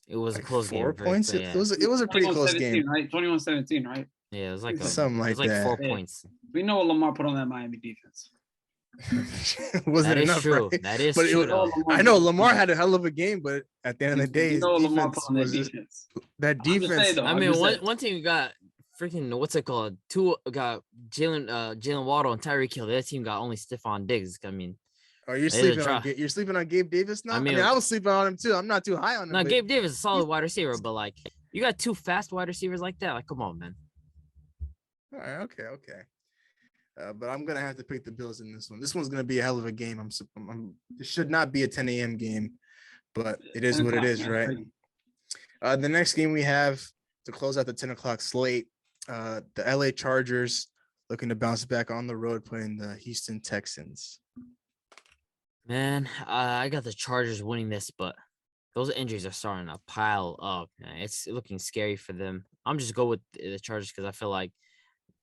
it was a close 4 game. points. Yeah. It was a pretty close game, right? 21-17, right? Yeah, it was like something like that. It was like 4 points. We know what Lamar put on that Miami defense. Wasn't that is enough, true. right? That is but true. I know Lamar had a hell of a game, but at the end of the day, his defense was that defense. I mean, one team got freaking what's it called? Two got Jalen Waddle and Tyreek Hill. That team got only Stephon Diggs. I mean, are you sleeping on? You're sleeping on Gabe Davis now? I mean, I was sleeping on him too. I'm not too high on him. No, Gabe Davis is a solid wide receiver, but like you got two fast wide receivers like that. Like, come on, man. All right, okay. But I'm gonna have to pick the Bills in this one. This one's gonna be a hell of a game. It should not be a 10 a.m. game, but it is what it is, right? The next game we have to close out the 10 o'clock slate, the LA Chargers looking to bounce back on the road playing the Houston Texans. Man, I got the Chargers winning this, but those injuries are starting to pile up. Man. It's looking scary for them. I'm just go with the Chargers because I feel like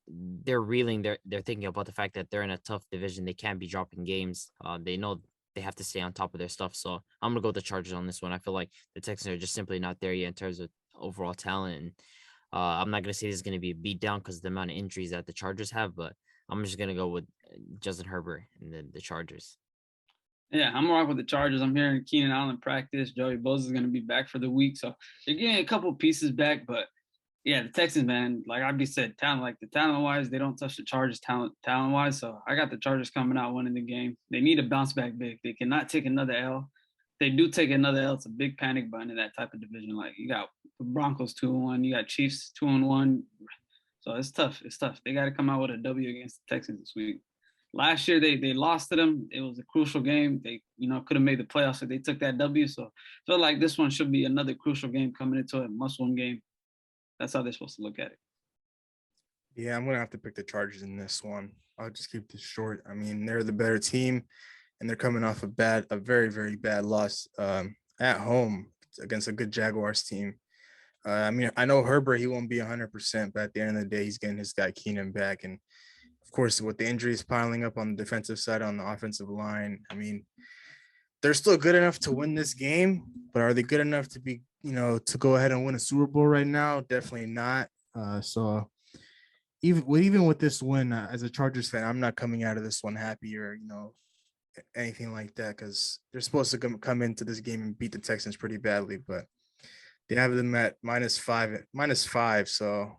they're reeling. They're thinking about the fact that they're in a tough division. They can't be dropping games. They know they have to stay on top of their stuff. So I'm gonna go with the Chargers on this one. I feel like the Texans are just simply not there yet in terms of overall talent. And I'm not gonna say this is gonna be a beat down because of the amount of injuries that the Chargers have, but I'm just gonna go with Justin Herbert and the Chargers. Yeah, I'm rock with the Chargers. I'm hearing Keenan Allen practice. Joey Bosa is going to be back for the week. So they're getting a couple pieces back. But, yeah, the Texans, man, like I said, talent-wise, they don't touch the Chargers talent-wise. So I got the Chargers coming out winning the game. They need to bounce back big. They cannot take another L. If they do take another L, it's a big panic button in that type of division. Like, you got the Broncos 2-1. You got Chiefs 2-1. So it's tough. They got to come out with a W against the Texans this week. Last year, they lost to them. It was a crucial game. They, could have made the playoffs if they took that W. So I feel like this one should be another crucial game coming into a must-win game. That's how they're supposed to look at it. Yeah, I'm going to have to pick the Chargers in this one. I'll just keep this short. I mean, they're the better team, and they're coming off a very, very bad loss at home against a good Jaguars team. I mean, I know Herbert, he won't be 100%, but at the end of the day, he's getting his guy Keenan back. And, of course, with the injuries piling up on the defensive side, on the offensive line, I mean, they're still good enough to win this game, but are they good enough to be, to go ahead and win a Super Bowl right now? Definitely not. So even with this win, as a Chargers fan, I'm not coming out of this one happy or, anything like that, because they're supposed to come into this game and beat the Texans pretty badly, but they have them at -5. So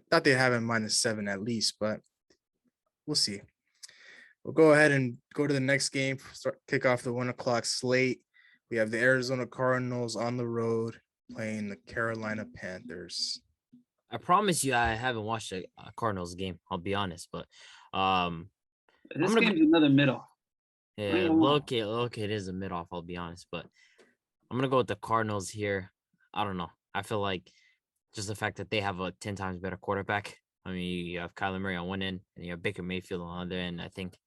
thought they'd have them -7 at least, but we'll see. We'll go ahead and go to the next game, kick off the 1 o'clock slate. We have the Arizona Cardinals on the road playing the Carolina Panthers. I promise you, I haven't watched a Cardinals game. I'll be honest, but this game's another mid-off. Yeah, look, it is a mid-off. I'll be honest, but I'm gonna go with the Cardinals here. I don't know. I feel like just the fact that they have a 10 times better quarterback. I mean, you have Kyler Murray on one end and you have Baker Mayfield on the other end. I think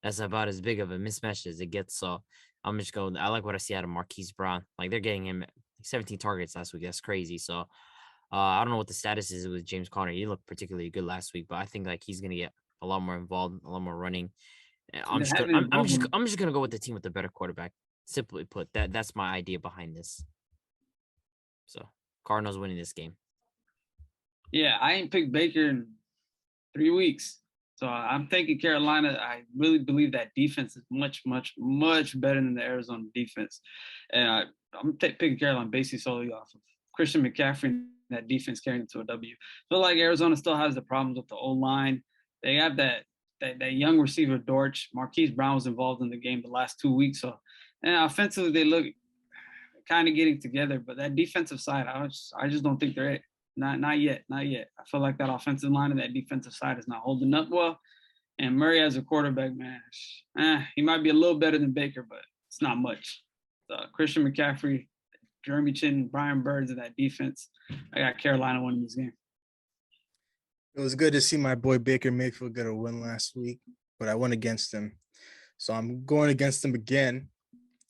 that's about as big of a mismatch as it gets. So I'm just going. I like what I see out of Marquise Brown. Like they're getting him 17 targets last week. That's crazy. So I don't know what the status is with James Conner. He looked particularly good last week, but I think like he's gonna get a lot more involved, a lot more running. I'm just gonna go with the team with the better quarterback. Simply put, that's my idea behind this. So Cardinals winning this game. Yeah, I ain't picked Baker in 3 weeks. So I'm thinking Carolina. I really believe that defense is much, much, much better than the Arizona defense. And I'm picking Carolina basically solely off of Christian McCaffrey and that defense carrying it to a W. I feel like Arizona still has the problems with the O-line. They have that young receiver, Dortch. Marquise Brown was involved in the game the last 2 weeks. So, and offensively, they look kind of getting together. But that defensive side, I just don't think they're it. Not yet. I feel like that offensive line and that defensive side is not holding up well. And Murray as a quarterback, man, he might be a little better than Baker, but it's not much. Christian McCaffrey, Jeremy Chin, Brian Burns in that defense. I got Carolina winning this game. It was good to see my boy Baker Mayfield get a win last week, but I went against him. So I'm going against him again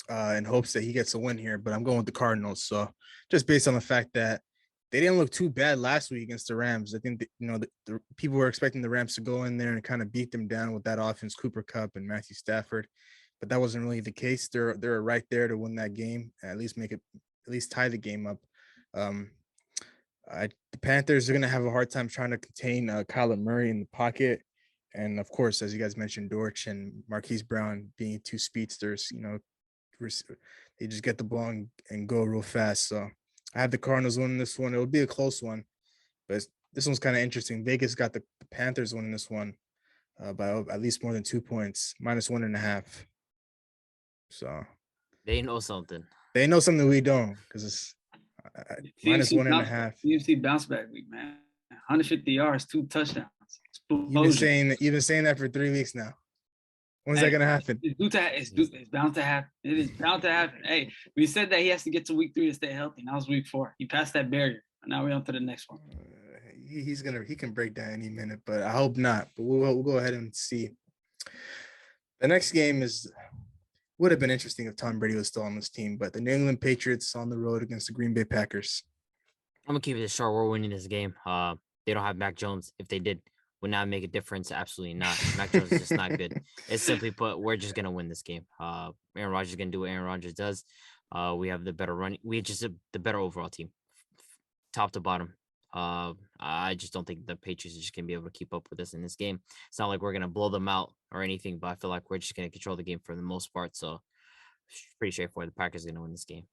in hopes that he gets a win here, but I'm going with the Cardinals. So just based on the fact that they didn't look too bad last week against the Rams. I think that, the people were expecting the Rams to go in there and kind of beat them down with that offense, Cooper Kupp and Matthew Stafford, but that wasn't really the case. They're right there to win that game, and at least tie the game up. The Panthers are going to have a hard time trying to contain Kyler Murray in the pocket. And of course, as you guys mentioned, Dortch and Marquise Brown being two speedsters, they just get the ball and go real fast. So I have the Cardinals winning this one. It'll be a close one, but this one's kind of interesting. Vegas got the Panthers winning this one by at least more than 2 points, -1.5. So they know something. They know something we don't, because it's -1.5. CMC bounce back week, man. 150 yards, 2 touchdowns. You've been saying that for 3 weeks now. When's that gonna happen? It's bound to happen. It is bound to happen. Hey, we said that he has to get to week 3 to stay healthy. Now it's week 4. He passed that barrier. Now we're on to the next one. He can break down any minute, but I hope not. But we'll go ahead and see. The next game would have been interesting if Tom Brady was still on this team, but the New England Patriots on the road against the Green Bay Packers. I'm gonna keep it short. We're winning this game. They don't have Mac Jones. If they did, would not make a difference. Absolutely not. Mac Jones is just not good. It's simply put, we're just gonna win this game. Aaron Rodgers is gonna do what Aaron Rodgers does. We have the better run. We just the better overall team, top to bottom. I just don't think the Patriots are just gonna be able to keep up with us in this game. It's not like we're gonna blow them out or anything, but I feel like we're just gonna control the game for the most part. So pretty straightforward. The Packers are gonna win this game.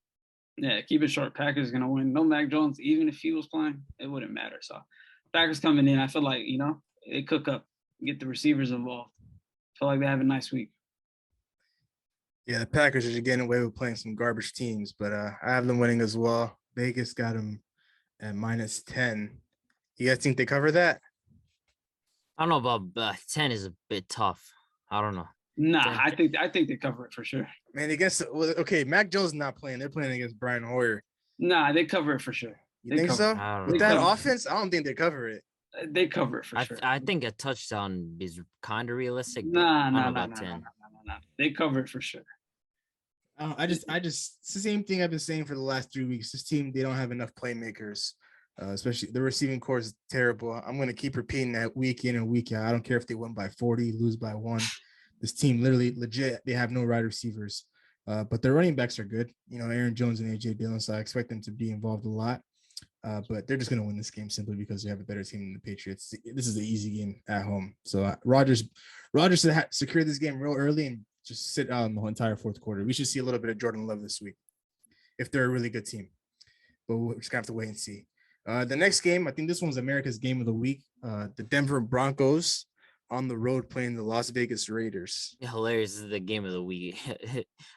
Yeah, keep it short. Packers gonna win. No Mac Jones, even if he was playing, it wouldn't matter. So Packers coming in, I feel like, they cook up, get the receivers involved. I feel like they have a nice week. Yeah, the Packers are just getting away with playing some garbage teams, but I have them winning as well. Vegas got them at -10. You guys think they cover that? I don't know about 10 is a bit tough. I don't know. Nah, I think they cover it for sure. Man, Mac Jones is not playing. They're playing against Brian Hoyer. Nah, they cover it for sure. You think so? With that offense, I don't think they cover it. They cover it for sure. I think a touchdown is kind of realistic. Nah. No. They cover it for sure. It's the same thing I've been saying for the last 3 weeks. This team, they don't have enough playmakers, especially the receiving core is terrible. I'm going to keep repeating that week in and week out. I don't care if they win by 40, lose by 1. This team literally legit, they have no wide receivers, but their running backs are good. Aaron Jones and AJ Dillon, so I expect them to be involved a lot. But they're just going to win this game simply because they have a better team than the Patriots. This is an easy game at home. So Rodgers should secure this game real early and just sit out in the whole entire fourth quarter. We should see a little bit of Jordan Love this week if they're a really good team. But we're just going to have to wait and see. The next game, I think this one's America's game of the week. The Denver Broncos on the road playing the Las Vegas Raiders. Yeah, hilarious. This is the game of the week.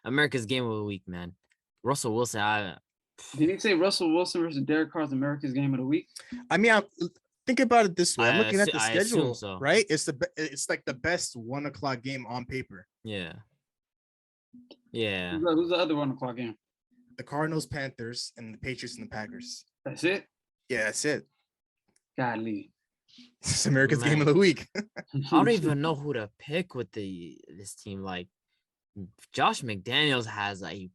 America's game of the week, man. Russell Wilson, Did he say Russell Wilson versus Derek Carr's America's game of the week? I mean, think about it this way. I'm looking at the I schedule, so. Right? It's like the best 1:00 game on paper. Yeah. Who's the other 1:00 game? The Cardinals, Panthers, and the Patriots and the Packers. That's it? Yeah, that's it. Godly. It's America's game of the week. I don't even know who to pick with this team. Like, Josh McDaniels has like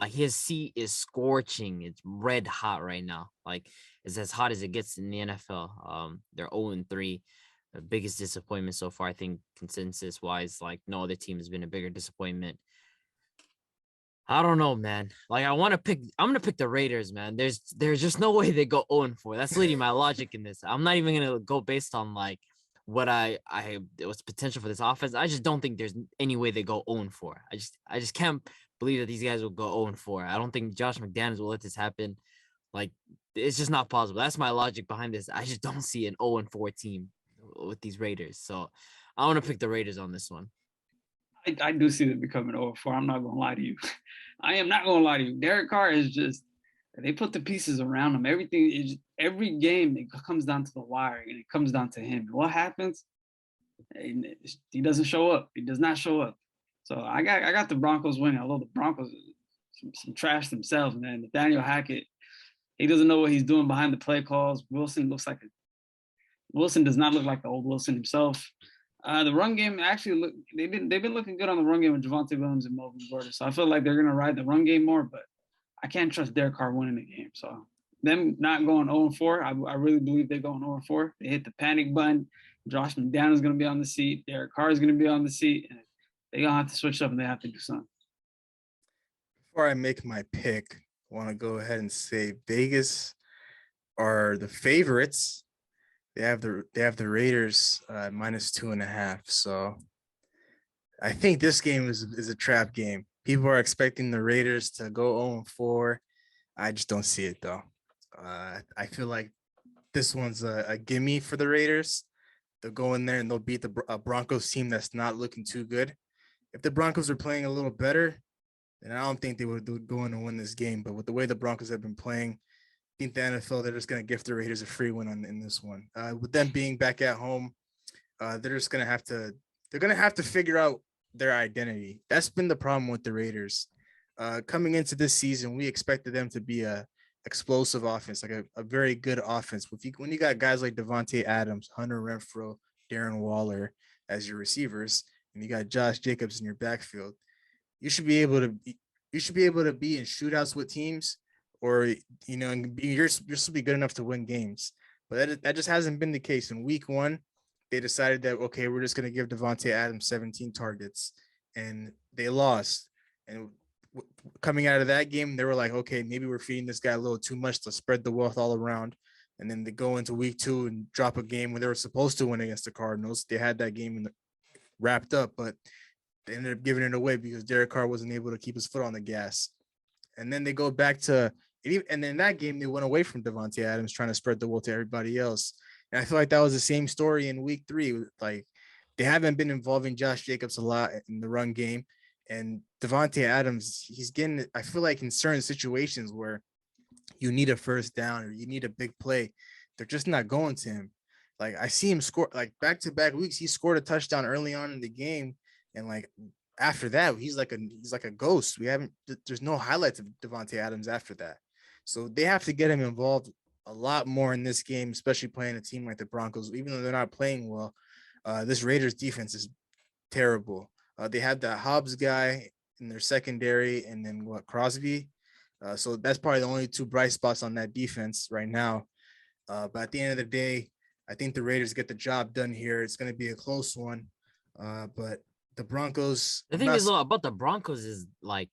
his seat is scorching. It's red hot right now. Like, it's as hot as it gets in the NFL. They're 0-3. The biggest disappointment so far, I think, consensus wise. Like, no other team has been a bigger disappointment. I don't know, man. Like, I'm gonna pick the Raiders, man. There's just no way they go 0-4. That's leading my logic in this. I'm not even gonna go based on like what what's potential for this offense. I just don't think there's any way they go 0-4. I just can't believe that these guys will go 0-4. I don't think Josh McDaniels will let this happen. Like, it's just not possible. That's my logic behind this. I just don't see an 0-4 team with these Raiders. So I want to pick the Raiders on this one. I do see them becoming 0-4. I'm not going to lie to you. I am not going to lie to you. Derek Carr is just, they put the pieces around him. Every game, it comes down to the wire, and it comes down to him. What happens? He doesn't show up. He does not show up. So I got the Broncos winning, although the Broncos some trash themselves, man. Nathaniel Hackett, he doesn't know what he's doing behind the play calls. Wilson does not look like the old Wilson himself. The run game actually they've been looking good on the run game with Javonte Williams and Melvin Gordon. So I feel like they're gonna ride the run game more, but I can't trust Derek Carr winning the game. So them not going 0-4, I really believe they're going 0-4. They hit the panic button. Josh McDaniels is gonna be on the seat. Derek Carr is gonna be on the seat, and they're gonna have to switch up and they have to do something. Before I make my pick, I want to go ahead and say Vegas are the favorites. They have the Raiders -2.5. So I think this game is a trap game. People are expecting the Raiders to go 0-4. I just don't see it though. I feel like this one's a gimme for the Raiders. They'll go in there and they'll beat the Broncos team that's not looking too good. If the Broncos are playing a little better, then I don't think they would go in and win this game. But with the way the Broncos have been playing, I think the NFL, they're just going to give the Raiders a free win in this one. With them being back at home, they're just going to have to figure out their identity. That's been the problem with the Raiders. Coming into this season, we expected them to be a explosive offense, like a very good offense. When you got guys like Devontae Adams, Hunter Renfrow, Darren Waller as your receivers, and you got Josh Jacobs in your backfield, you should be able to be in shootouts with teams, or you're supposed to be good enough to win games. But that just hasn't been the case. In week 1, they decided that, okay, we're just going to give Devontae Adams 17 targets, and they lost. And coming out of that game, they were like, okay, maybe we're feeding this guy a little too much to spread the wealth all around. And then they go into week 2 and drop a game when they were supposed to win against the Cardinals. They had that game wrapped up, but they ended up giving it away because Derek Carr wasn't able to keep his foot on the gas. And then they go back to it. And then that game, they went away from Devontae Adams trying to spread the wealth to everybody else. And I feel like that was the same story in week 3. Like, they haven't been involving Josh Jacobs a lot in the run game. And Devontae Adams, he's getting, I feel like in certain situations where you need a first down or you need a big play, they're just not going to him. Like, I see him score like back-to-back weeks. He scored a touchdown early on in the game. And like after that, he's like a ghost. There's no highlights of Devontae Adams after that. So they have to get him involved a lot more in this game, especially playing a team like the Broncos. Even though they're not playing well, this Raiders defense is terrible. They have that Hobbs guy in their secondary, and then Crosby. So that's probably the only 2 bright spots on that defense right now. But at the end of the day, I think the Raiders get the job done here. It's going to be a close one. But the Broncos. The thing is though about the Broncos is like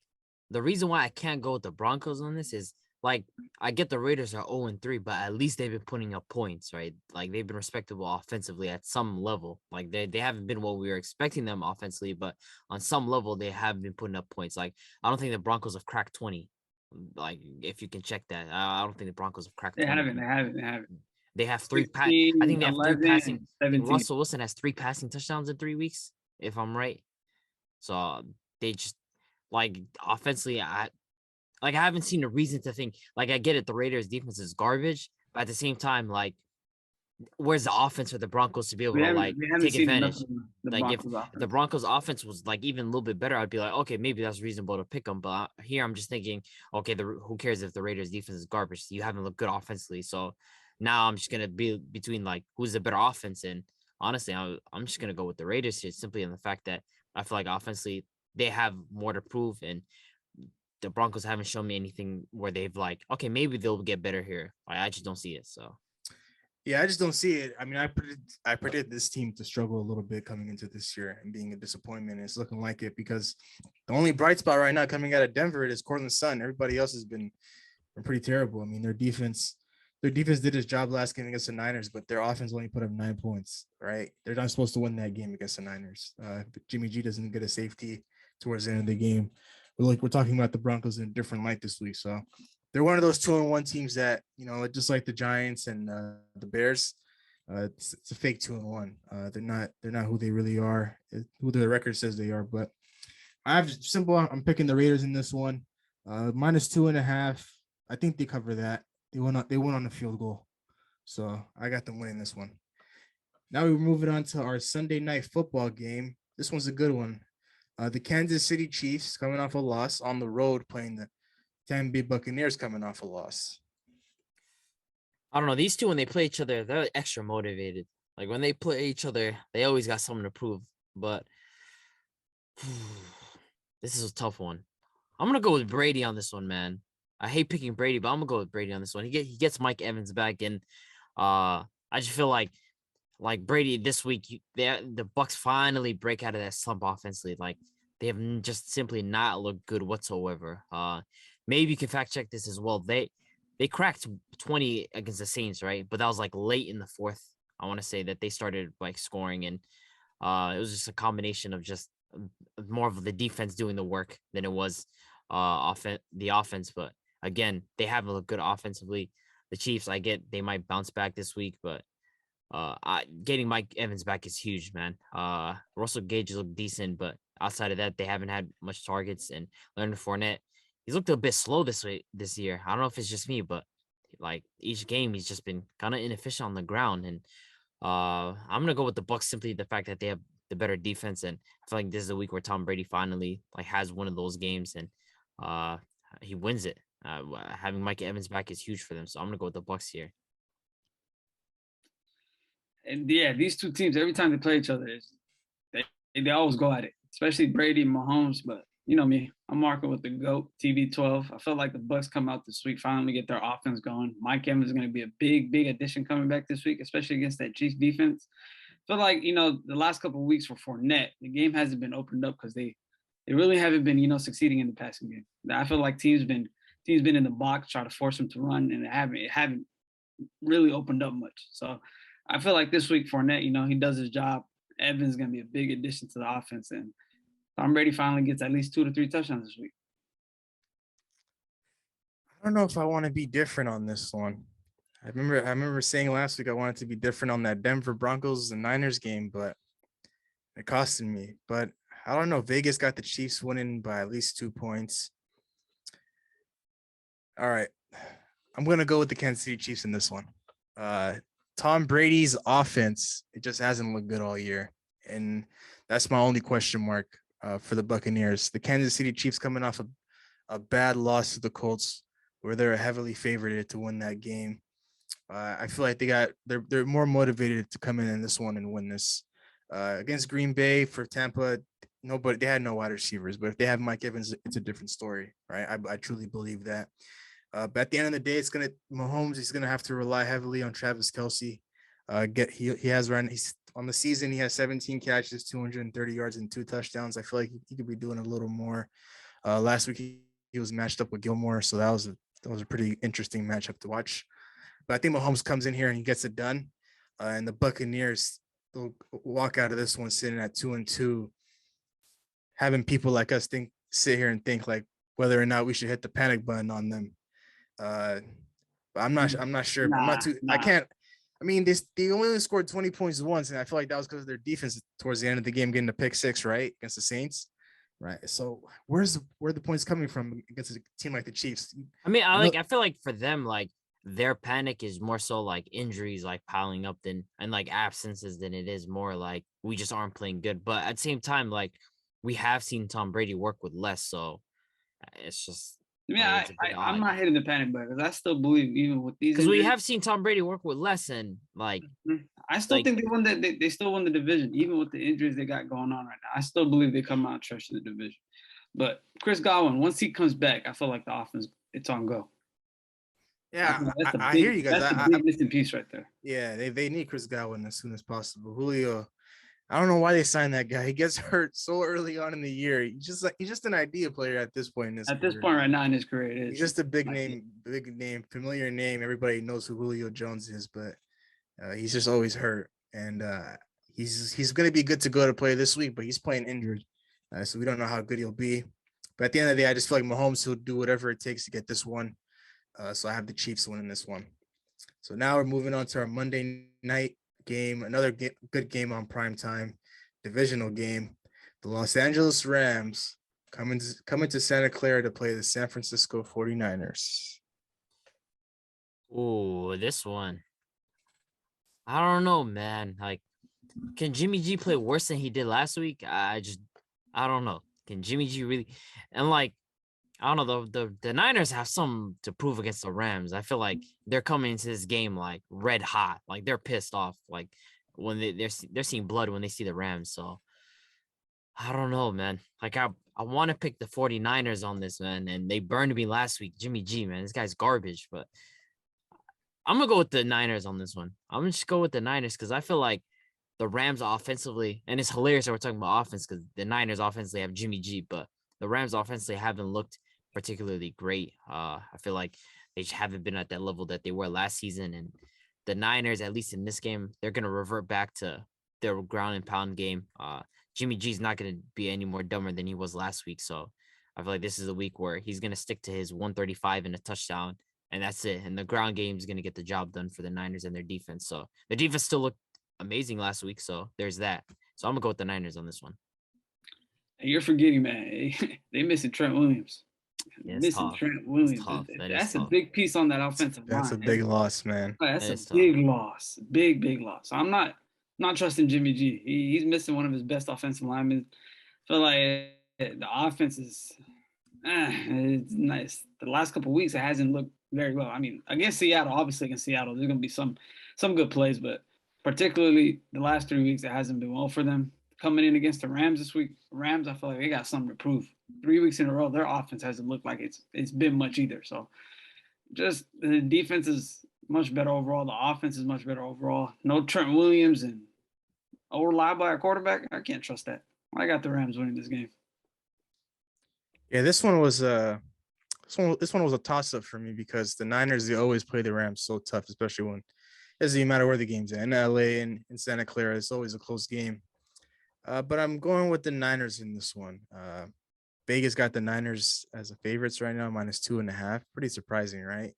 the reason why I can't go with the Broncos on this is like I get the Raiders are 0-3, but at least they've been putting up points, right? Like they've been respectable offensively at some level. Like they haven't been what we were expecting them offensively, but on some level they have been putting up points. Like I don't think the Broncos have cracked 20. Like if you can check that, I don't think the Broncos have cracked 20. They haven't. They have 3 I think they have 3 passing. Russell Wilson has 3 passing touchdowns in 3 weeks, if I'm right. So they just like offensively, I haven't seen a reason to think like I get it. The Raiders defense is garbage, but at the same time, like where's the offense for the Broncos to be able to like take advantage? Like if the Broncos offense was like even a little bit better, I'd be like, okay, maybe that's reasonable to pick them. But here I'm just thinking, okay, who cares if the Raiders defense is garbage? You haven't looked good offensively, so now I'm just gonna be between like who's the better offense, and honestly, I'm just gonna go with the Raiders here simply in the fact that I feel like offensively they have more to prove, and the Broncos haven't shown me anything where they've like, okay, maybe they'll get better here. I just don't see it. So, yeah, I just don't see it. I mean, I predict this team to struggle a little bit coming into this year and being a disappointment. It's looking like it because the only bright spot right now coming out of Denver is Cortland Sutton. Everybody else has been pretty terrible. I mean, their defense did its job last game against the Niners, but their offense only put up 9 points, right? They're not supposed to win that game against the Niners. Jimmy G doesn't get a safety towards the end of the game. We're talking about the Broncos in a different light this week. So they're one of those 2-1 teams that, just like the Giants and the Bears, it's a fake 2-1. They're not who they really are, who the record says they are. But I'm picking the Raiders in this one. -2.5. I think they cover that. They won on the field goal. So I got them winning this one. Now we're moving on to our Sunday night football game. This one's a good one. The Kansas City Chiefs coming off a loss on the road playing the Tampa Bay Buccaneers coming off a loss. I don't know. These two, when they play each other, they're extra motivated. Like when they play each other, they always got something to prove. But this is a tough one. I'm gonna go with Brady on this one, man. I hate picking Brady, but I'm gonna go with Brady on this one. He gets Mike Evans back, and I just feel like Brady this week, the Bucks finally break out of that slump offensively. Like they have just simply not looked good whatsoever. Maybe you can fact check this as well. They cracked 20 against the Saints, right? But that was like late in the fourth. I want to say that they started like scoring, and it was just a combination of just more of the defense doing the work than it was the offense. But again, they haven't looked good offensively. The Chiefs, I get they might bounce back this week, but getting Mike Evans back is huge, man. Russell Gage looked decent, but outside of that, they haven't had much targets. And Leonard Fournette, he's looked a bit slow this year. I don't know if it's just me, but like each game, he's just been kind of inefficient on the ground. And I'm gonna go with the Bucks simply the fact that they have the better defense, and I feel like this is a week where Tom Brady finally like has one of those games, and he wins it. Having Mike Evans back is huge for them, so I'm gonna go with the Bucks here. And yeah, these two teams, every time they play each other, they always go at it, especially Brady and Mahomes. But you know me, I'm marking with the GOAT, TB12. I feel like the Bucks come out this week, finally get their offense going. Mike Evans is going to be a big addition coming back this week, especially against that Chiefs defense. I feel like, the last couple of weeks for Fournette, the game hasn't been opened up because they really haven't been, succeeding in the passing game. I feel like teams been in the box, try to force them to run, and it haven't really opened up much. So I feel like this week Fournette, he does his job. Evans is going to be a big addition to the offense, and Tom Brady finally gets at least 2 to 3 touchdowns this week. I don't know if I want to be different on this one. I remember saying last week I wanted to be different on that Denver Broncos and Niners game, but it costed me. But I don't know. Vegas got the Chiefs winning by at least 2 points. All right. I'm going to go with the Kansas City Chiefs in this one. Tom Brady's offense, it just hasn't looked good all year. And that's my only question mark for the Buccaneers. The Kansas City Chiefs coming off a bad loss to the Colts, where they're heavily favored to win that game. I feel like they're more motivated to come in this one and win this. Against Green Bay for Tampa, they had no wide receivers, but if they have Mike Evans, it's a different story, right? I truly believe that. But at the end of the day, Mahomes is gonna have to rely heavily on Travis Kelce. He's on the season, he has 17 catches, 230 yards, and 2 touchdowns. I feel like he could be doing a little more. Last week he was matched up with Gilmore, so that was a pretty interesting matchup to watch. But I think Mahomes comes in here and he gets it done. And the Buccaneers will walk out of this one sitting at 2-2, having people like us sit here and think like whether or not we should hit the panic button on them. But I'm not sure. I can't. I mean, they only scored 20 points once, and I feel like that was because of their defense towards the end of the game, getting a pick 6, right, against the Saints. Right. So where are the points coming from against a team like the Chiefs? I mean, I feel like for them, like their panic is more so like injuries like piling up and like absences than it is more like we just aren't playing good. But at the same time, like we have seen Tom Brady work with less, so it's just. Yeah, I'm not hitting the panic button because I still believe even with these. Because we have seen Tom Brady work with less, and like I still think they won they still won the division even with the injuries they got going on right now. I still believe they come out trash in the division. But Chris Godwin, once he comes back, I feel like the offense it's on go. Yeah, I hear you guys. That's a big missing piece right there. Yeah, they need Chris Godwin as soon as possible. Julio, I don't know why they signed that guy. He gets hurt so early on in the year. He's just an idea player at this point in his career. This point right now in his career, he's just a big name, familiar name. Everybody knows who Julio Jones is, but he's just always hurt. And he's going to be good to go to play this week, but he's playing injured, so we don't know how good he'll be. But at the end of the day, I just feel like Mahomes will do whatever it takes to get this one. So I have the Chiefs winning this one. So now we're moving on to our Monday night game, another good game on prime time, divisional game. The Los Angeles Rams coming to Santa Clara to play the San Francisco 49ers. Oh, this one. I don't know, man. Like can Jimmy G play worse than he did last week? I don't know. Can Jimmy G really? And like, I don't know. The Niners have something to prove against the Rams. I feel like they're coming into this game like red hot. Like they're pissed off. Like when they're seeing blood when they see the Rams. So I don't know, man. Like I want to pick the 49ers on this, man. And they burned me last week. Jimmy G, man. This guy's garbage. But I'm gonna go with the Niners on this one. I'm gonna just go with the Niners because I feel like the Rams offensively, and it's hilarious that we're talking about offense because the Niners offensively have Jimmy G, but the Rams offensively haven't looked particularly great. I feel like they just haven't been at that level that they were last season. And the Niners, at least in this game, they're gonna revert back to their ground and pound game. Jimmy G's not gonna be any more dumber than he was last week. So I feel like this is a week where he's gonna stick to his 135 and a touchdown. And that's it. And the ground game is going to get the job done for the Niners and their defense. So the defense still looked amazing last week. So there's that. So I'm going to go with the Niners on this one. And you're forgetting, man. They missing Trent Williams. Yeah, Missing tough. Trent Williams. That's a big piece on that offensive line. That's a big loss, man. That's a big loss. Big loss. I'm not trusting Jimmy G. He's missing one of his best offensive linemen. I feel like the offense is it's nice. The last couple of weeks, it hasn't looked very well. I mean, against Seattle, obviously against Seattle, there's going to be some good plays, but particularly the last 3 weeks, it hasn't been well for them. Coming in against the Rams this week, Rams, I feel like they got something to prove. 3 weeks in a row, their offense hasn't looked like it's been much either. So just the defense is much better overall. The offense is much better overall. No Trent Williams and reliable by a quarterback. I can't trust that. I got the Rams winning this game. Yeah, this one was a toss-up for me because the Niners, they always play the Rams so tough, especially when it doesn't even matter where the game's at. In LA and in Santa Clara, it's always a close game. But I'm going with the Niners in this one. Vegas got the Niners as a favorites right now, -2.5. Pretty surprising, right?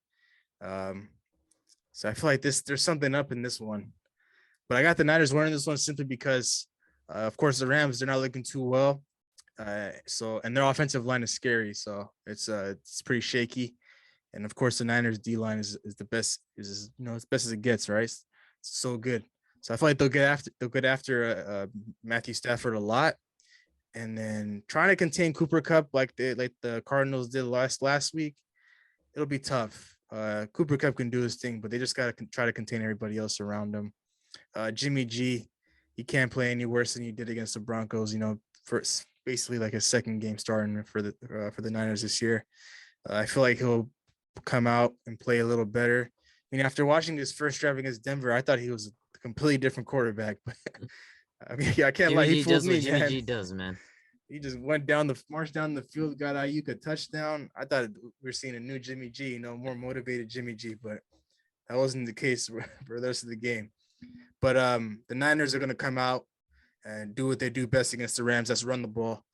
So I feel like there's something up in this one. But I got the Niners winning this one simply because, of course, the Rams, they're not looking too well. And their offensive line is scary, so it's pretty shaky, and of course the Niners D line is the best, is as best as it gets, right? It's so good. So I feel like they'll get after Matthew Stafford a lot, and then trying to contain Cooper Kupp like the Cardinals did last week. It'll be tough. Cooper Kupp can do his thing, but they just gotta try to contain everybody else around him. Jimmy G, he can't play any worse than he did against the Broncos. First. Basically like a second game starting for the Niners this year. I feel like he'll come out and play a little better. I mean, after watching his first drive against Denver, I thought he was a completely different quarterback. But I mean, I can't lie, he fooled me, man. Jimmy G does, man. He just marched down the field, got Ayuk a touchdown. I thought we were seeing a new Jimmy G, more motivated Jimmy G, but that wasn't the case for the rest of the game. But the Niners are going to come out and do what they do best against the Rams. That's run the ball.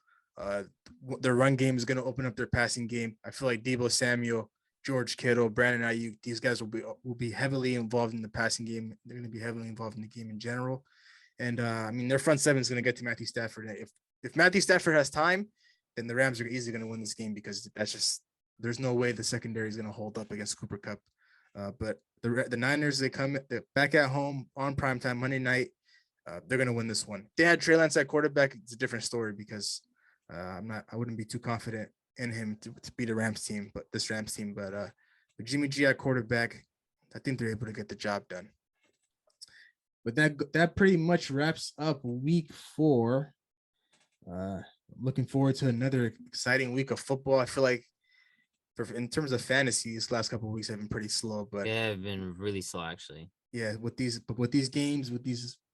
Their run game is going to open up their passing game. I feel like Deebo Samuel, George Kittle, Brandon Ayuk, these guys will be heavily involved in the passing game. They're going to be heavily involved in the game in general. And I mean, their front seven is going to get to Matthew Stafford. If Matthew Stafford has time, then the Rams are easily going to win this game because there's no way the secondary is going to hold up against Cooper Kupp. But the Niners, they're back at home on primetime Monday night. They're going to win this one. If they had Trey Lance at quarterback, it's a different story because I wouldn't be too confident in him to beat a Rams team, but this Rams team. But with Jimmy G at quarterback, I think they're able to get the job done. But that pretty much wraps up week 4. Looking forward to another exciting week of football. I feel like in terms of fantasy, these last couple of weeks have been pretty slow, but yeah, have been really slow actually. Yeah, with these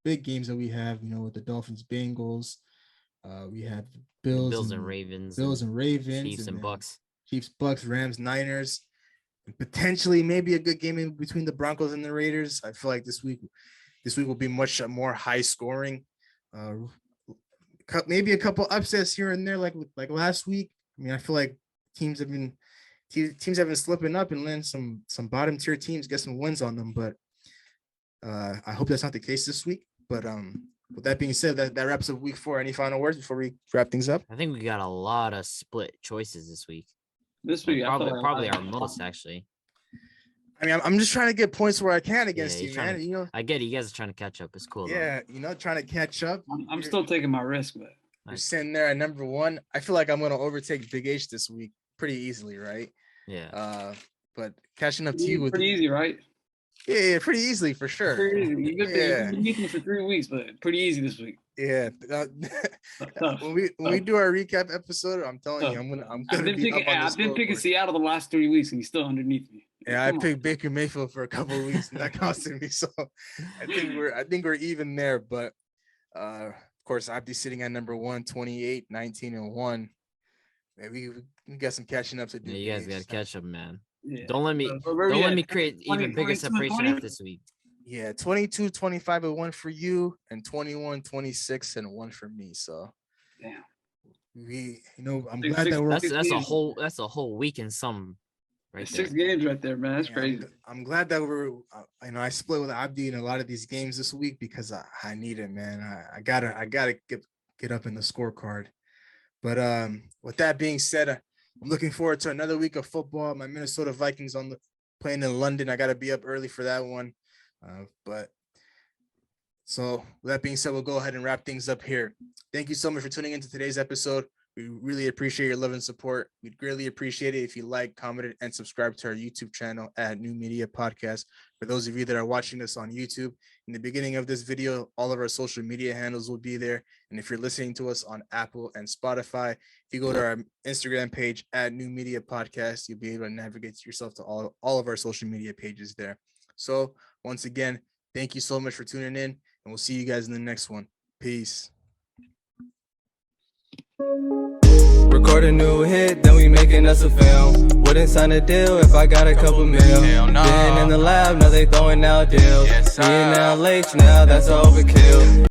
big games that we have, with the Dolphins, Bengals, we have Bills and Ravens, Chiefs and Bucks, Rams, Niners, and potentially maybe a good game in between the Broncos and the Raiders. I feel like this week will be much more high scoring. Maybe a couple upsets here and there, like last week. I mean, I feel like teams have been slipping up and letting some bottom tier teams get some wins on them, but I hope that's not the case this week. But with that being said, that wraps up week 4. Any final words before we wrap things up? I think we got a lot of split choices this week. This week, probably our most actually. I mean, I'm just trying to get points where I can against he's you, trying man. to- You know, I get it. You guys are trying to catch up. It's cool. though. yeah, trying to catch up. I'm still taking my risk, but You're sitting there at number 1. I feel like I'm gonna overtake Big H this week pretty easily, right? Yeah. But catching up to you with pretty easy, right? yeah, pretty easily for sure. Pretty easy. You've Yeah. been beating me for 3 weeks, but pretty easy this week. Yeah. Tough. when we do our recap episode, I'm telling you, I'm I've gonna be up on the I've been picking scoreboard. Seattle the last 3 weeks, and he's still underneath me. Yeah, I Come on. picked Baker Mayfield for a couple of weeks, and that costed me. So I think we're even there. But of course, Abdi's sitting at number 1, 28, 19, and 1. Maybe we got some catching up to do. Yeah, you guys got to catch up, man. Yeah. Don't let me Where we at? create 20, even bigger 22, separation 20? after this week. Yeah, 22, 25 and 1 for you, and 21, 26 and 1 for me. So Damn. I'm glad that we're That's a whole week and some right there. 6 games right there, man. That's Yeah, crazy. I'm glad that I split with Abdi in a lot of these games this week because I need it, man. I gotta get up in the scorecard. But with that being said, I'm looking forward to another week of football. My Minnesota Vikings playing in London. I gotta be up early for that one. So with that being said, we'll go ahead and wrap things up here. Thank you so much for tuning into today's episode. We really appreciate your love and support. We'd greatly appreciate it if you like, commented, and subscribe to our YouTube channel at New Media Podcast. For those of you that are watching this on YouTube, in the beginning of this video, all of our social media handles will be there. And if you're listening to us on Apple and Spotify, if you go to our Instagram page at New Media Podcast, you'll be able to navigate yourself to all of our social media pages there. So once again, thank you so much for tuning in, and we'll see you guys in the next one. Peace. Record a new hit, then we making us a film. Wouldn't sign a deal if I got a couple mil. Been in the lab, now they throwing out deals. Me and now H, now that's overkill.